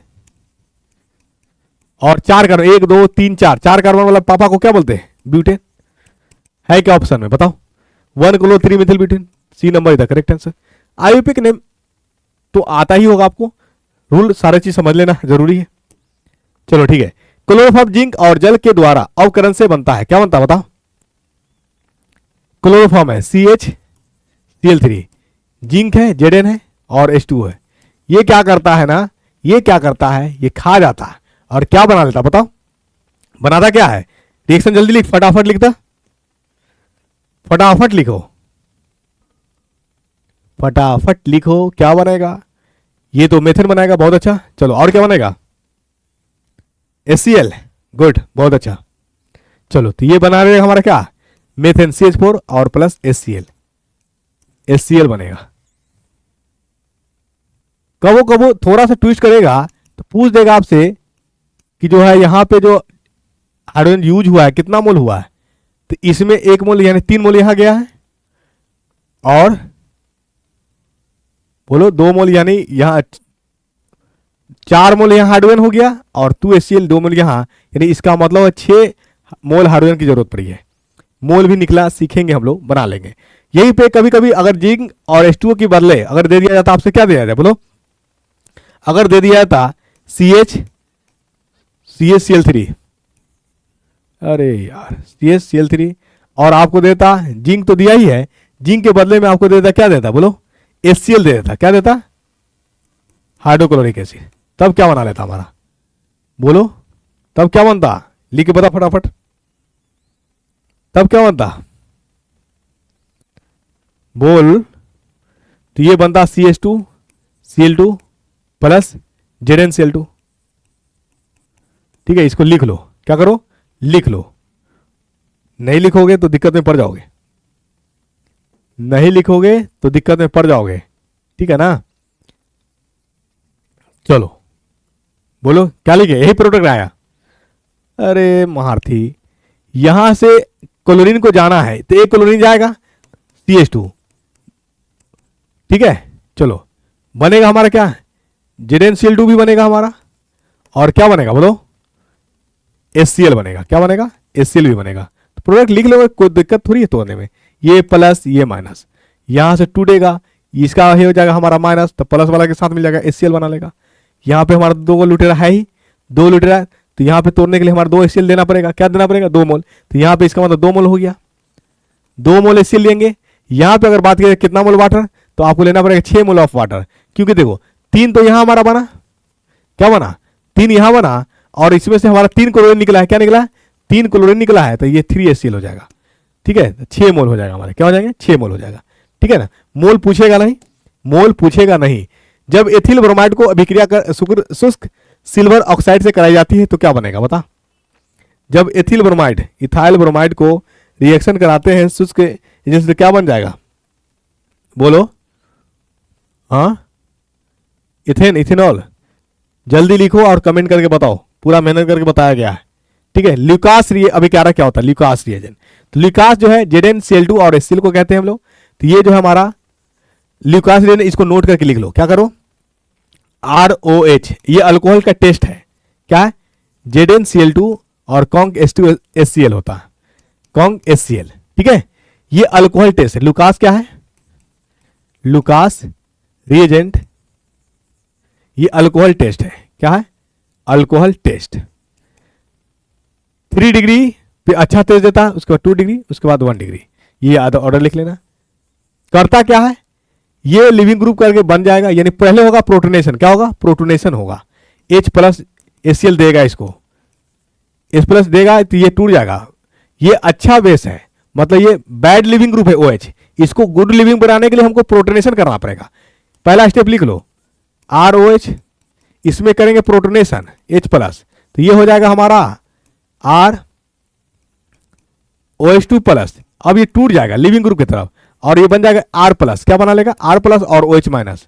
और 4 कार्बन, 1 2 3 4, 4 कार्बन वाला पापा को क्या बोलते हैं? ब्यूटेन। है क्या ऑप्शन में बताओ? 1 chloro 3 Mithil butane, C number is the correct answer. IUPAC name तो आता ही होगा आपको, रूल सारे चीज समझ लेना जरूरी है। चलो ठीक है, क्लोरोफॉर्म जिंक और जल के द्वारा अवकरण से बनता है। क्या बनता है बताओ? क्लोरोफॉर्म है CH Cl3, जिंक है Zn है और H2 है। ये क्या करता है ना, ये क्या करता है, ये खा जाता है और क्या बना लेता बताओ? बनाता क्या है? रिएक्शन जल्दी लिख, फटाफट लिखता, फटाफट लिखो, फटाफट लिखो। क्या बनेगा? ये तो मेथेन बनाएगा, बहुत अच्छा। चलो और क्या बनेगा? HCl, गुड, बहुत अच्छा। चलो तो ये बना रहे हमारा क्या? मेथेन CH4 और प्लस HCl बनेगा। कबो कबो थोड़ा सा ट्विस्ट करेगा तो पूछ देगा आपसे कि जो है यहां पे जो हाइड्रोजन यूज हुआ है कितना मोल हुआ है? तो इसमें 1 मोल यानी 3 मोल यहां गया है, और बोलो 2 मोल यानी यहां 4 मोल यहां हाइड्रोजन हो गया, और 2 HCl 2 मोल यहां, यानी इसका मतलब है 6 मोल हाइड्रोजन की जरूरत पड़ी है। मोल भी निकला, सीखेंगे हम लोग, बना लेंगे। यहीं पे कभी कभी अगर जिंक और H2O की बदले अगर दे दिया जाता, आपसे क्या दिया जाता बोलो? अगर दे दिया जाता CHCl3, अरे यार CHCl3, और आपको देता जिंक तो दिया ही है, जिंक के बदले में आपको देता क्या देता बोलो? HCl दे देता। क्या देता? Hydrochloric acid. तब क्या बना लेता हमारा बोलो? तब क्या बनता? लिख के बता फटाफट, तब क्या बनता बोल? तो ये बनता CH2Cl2 प्लस ZnCl2। ठीक है, इसको लिख लो। क्या करो? लिख लो। नहीं लिखोगे तो दिक्कत में पड़ जाओगे, नहीं लिखोगे तो दिक्कत में पड़ जाओगे। ठीक है ना? चलो बोलो क्या लिखे? यही प्रोडक्ट आया, अरे महारथी, यहां से क्लोरीन को जाना है तो एक क्लोरीन जाएगा CH2, ठीक है। चलो बनेगा हमारा क्या, ZnCl2 भी बनेगा हमारा, और क्या बनेगा बोलो, HCl बनेगा। क्या बनेगा, HCl भी बनेगा। तो प्रोडक्ट लिख लो, कोई दिक्कत थोड़ी है तोड़ने में। ये प्लस ये माइनस, यहां से टूटेगा, इसका हो जाएगा हमारा माइनस, तो प्लस वाला के साथ मिल जाएगा, HCl बना लेगा। यहाँ पे हमारा 2 लुटेरा है ही, 2 लुटेरा है, तो यहाँ पे तोड़ने के लिए हमारा 2 HCl देना पड़ेगा। क्या देना पड़ेगा, 2 मोल। तो यहाँ पे इसका मतलब 2 मोल हो गया, 2 मोल HCl लेंगे। यहाँ पे अगर बात करें कितना मोल वाटर, तो आपको लेना पड़ेगा 6 मोल ऑफ वाटर, क्योंकि देखो 3 तो यहाँ हमारा बना, क्या बना, 3 यहाँ बना, और इसमें से हमारा 3 क्लोरीन निकला है। क्या निकला है, 3 क्लोरीन निकला है, तो ये 3 HCl हो जाएगा, ठीक है। 6 मोल हो जाएगा हमारे, क्या हो जाएगा, 6 मोल हो जाएगा, ठीक है ना। मोल पूछेगा नहीं, मोल पूछेगा नहीं। जब एथिल ब्रोमाइड को अभिक्रिया कर शुष्क सिल्वर ऑक्साइड से कराई जाती है तो क्या बनेगा बता। जब एथिल ब्रोमाइड इथाइल ब्रोमाइड को रिएक्शन कराते हैं शुष्क एजेंट से, क्या बन जाएगा बोलो, हाँ, इथेनॉल। जल्दी लिखो और कमेंट करके बताओ, पूरा मेहनत करके बताया गया है, ठीक है। ल्यूकास अभिक्रिया क्या होता है, ल्यूकास रिएजेंट। तो ल्यूकास जो है ZnCl2 और HCl को कहते हैं हम लोग। तो ये जो है हमारा ल्यूकास रिएजेंट, इसको नोट करके लिख लो। क्या करो, ROH, ये अल्कोहल का टेस्ट है। क्या है, ZnCl2 और कॉन्क H2HCl होता है, कॉन्क HCl, ठीक है। ये अल्कोहल टेस्ट है। ल्यूकास क्या है, ल्यूकास रिएजेंट, ये अल्कोहल टेस्ट है। क्या है, अल्कोहल टेस्ट। 3 डिग्री पे अच्छा टेस्ट देता है, उसके बाद 2 डिग्री, उसके बाद 1 डिग्री। ये ऑर्डर लिख लेना। करता क्या है, ये लिविंग ग्रुप करके बन जाएगा, यानी पहले होगा प्रोटोनेशन। क्या होगा, प्रोटोनेशन होगा। H प्लस HCl देगा, इसको H प्लस देगा तो ये टूट जाएगा। ये अच्छा बेस है, मतलब ये बैड लिविंग ग्रुप है OH, इसको गुड लिविंग बनाने के लिए हमको प्रोटोनेशन करना पड़ेगा। पहला स्टेप लिख लो, ROH, इसमें करेंगे प्रोटोनेशन H प्लस, तो ये हो जाएगा हमारा ROH2 प्लस। अब ये टूट जाएगा लिविंग ग्रुप की तरफ, और ये बन जाएगा R प्लस। क्या बना लेगा, R प्लस और OH माइनस,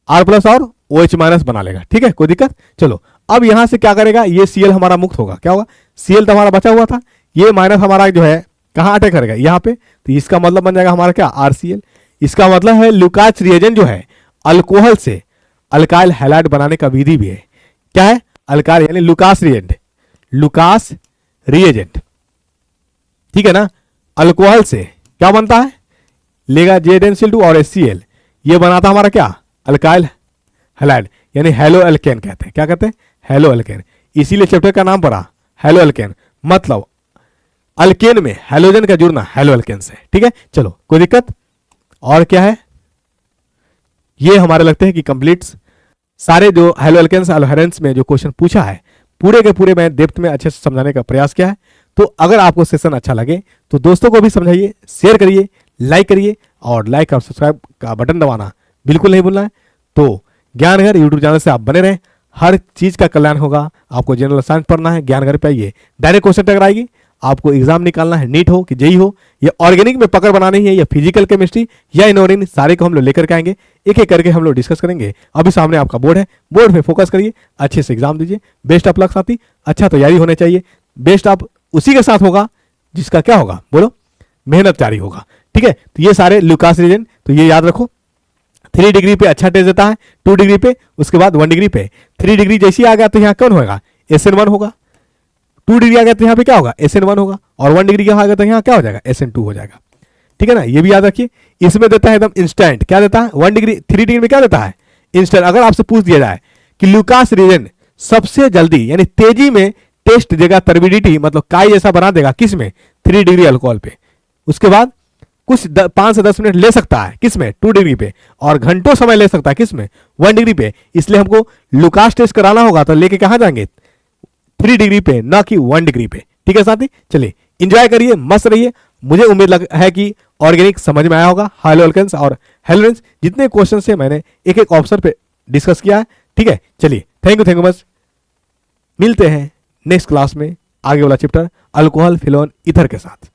R प्लस और OH माइनस बना लेगा, ठीक है, कोई दिक्कत। चलो अब यहां से क्या करेगा, ये Cl हमारा मुक्त होगा। क्या होगा, Cl तो हमारा बचा हुआ था, ये माइनस हमारा जो है कहां अटैक करेगा, यहाँ पे। तो इसका मतलब बन जाएगा हमारा क्या, RCl। इसका मतलब है ल्यूकास रिएजेंट जो है अल्कोहल से अल्काइल हैलाइड बनाने का विधि भी है। क्या है, अल्काइल यानी ल्यूकास रिएजेंट, ल्यूकास रिएजेंट, ठीक है ना। अल्कोहल से क्या बनता है, लेगा ZnCl2 और HCl, ये बनाता हमारा क्या, अल्काइल हैलाइड, यानी हेलो एल्केन कहते हैं। क्या कहते हैं, हेलो एल्केन। इसीलिए चैप्टर का नाम पड़ा हेलो एल्केन, मतलब अल्केन में हेलोजन का जुड़ना हेलो एल्केन से, ठीक है। चलो कोई दिक्कत। और क्या है, ये हमारे लगते हैं कि कंप्लीट सारे जो हेलो एल्केन्स एल्कोहेरेंस में जो क्वेश्चन पूछा है पूरे के पूरे मैं डेप्थ में अच्छे से समझाने का प्रयास किया है। तो अगर आपको सेशन अच्छा लगे तो दोस्तों को भी समझाइए, शेयर करिए, लाइक करिए, और लाइक और सब्सक्राइब का बटन दबाना बिल्कुल नहीं भूलना है। तो ज्ञानघर यूट्यूब चैनल से आप बने रहें, हर चीज का कल्याण होगा। आपको जनरल साइंस पढ़ना है, ज्ञानघर पे आइए, डायरेक्ट क्वेश्चन टकराएगी। आपको एग्जाम निकालना है, नीट हो कि जेई हो, या ऑर्गेनिक में पकड़ बनानी है, या फिजिकल केमिस्ट्री या इनऑर्गेनिक, सारे को हम लोग लेकर के आएंगे, एक एक करके हम लोग डिस्कस करेंगे। अभी सामने आपका बोर्ड है, बोर्ड पे फोकस करिए, अच्छे से एग्जाम दीजिए। बेस्ट ऑफ लक साथी, अच्छा तैयारी होनी चाहिए। बेस्ट ऑफ उसी के साथ होगा जिसका क्या होगा बोलो, मेहनत जारी होगा, ठीक है। तो ये सारे ल्यूकास रिएजेंट, तो ये याद रखो। 3 डिग्री पे अच्छा टेस्ट देता है, 2 डिग्री पे, उसके बाद 1 डिग्री पे। 3 डिग्री जैसे ही आ गया तो यहाँ कौन होगा, SN1 होगा। 2 डिग्री आ गया तो यहाँ पे क्या होगा, SN1 होगा, और 1 डिग्री आ गया तो यहाँ क्या हो जाएगा, SN2 हो जाएगा, ठीक है ना। ये भी याद रखिए। इसमें देता है एकदम इंस्टेंट, क्या देता है 1 डिग्री, 3 डिग्री में क्या देता है, इंस्टेंट। अगर आपसे पूछ दिया जाए कि ल्यूकास रिएजेंट सबसे जल्दी यानी तेजी में टेस्ट देगा, टर्बिडिटी मतलब काई जैसा बना देगा, किस में, 3 डिग्री अल्कोहल पे। उसके बाद कुछ 5 से 10 मिनट ले सकता है किस में, 2 डिग्री पे, और घंटों समय ले सकता है किस में, 1 डिग्री पे। इसलिए हमको ल्यूकास टेस्ट कराना होगा तो लेके कहां जाएंगे, 3 डिग्री पे, ना कि 1 डिग्री पे, ठीक है साथी। चलिए इंजॉय करिए, मस्त रहिए। मुझे उम्मीद है कि ऑर्गेनिक समझ में आया होगा। हेलो एल्केन्स और हेलोजेंस जितने क्वेश्चन से मैंने एक एक ऑप्शन पे डिस्कस किया है, ठीक है। चलिए थैंक यू मच, मिलते हैं नेक्स्ट क्लास में आगे वाला चैप्टर अल्कोहल, फिनोल, ईथर के साथ।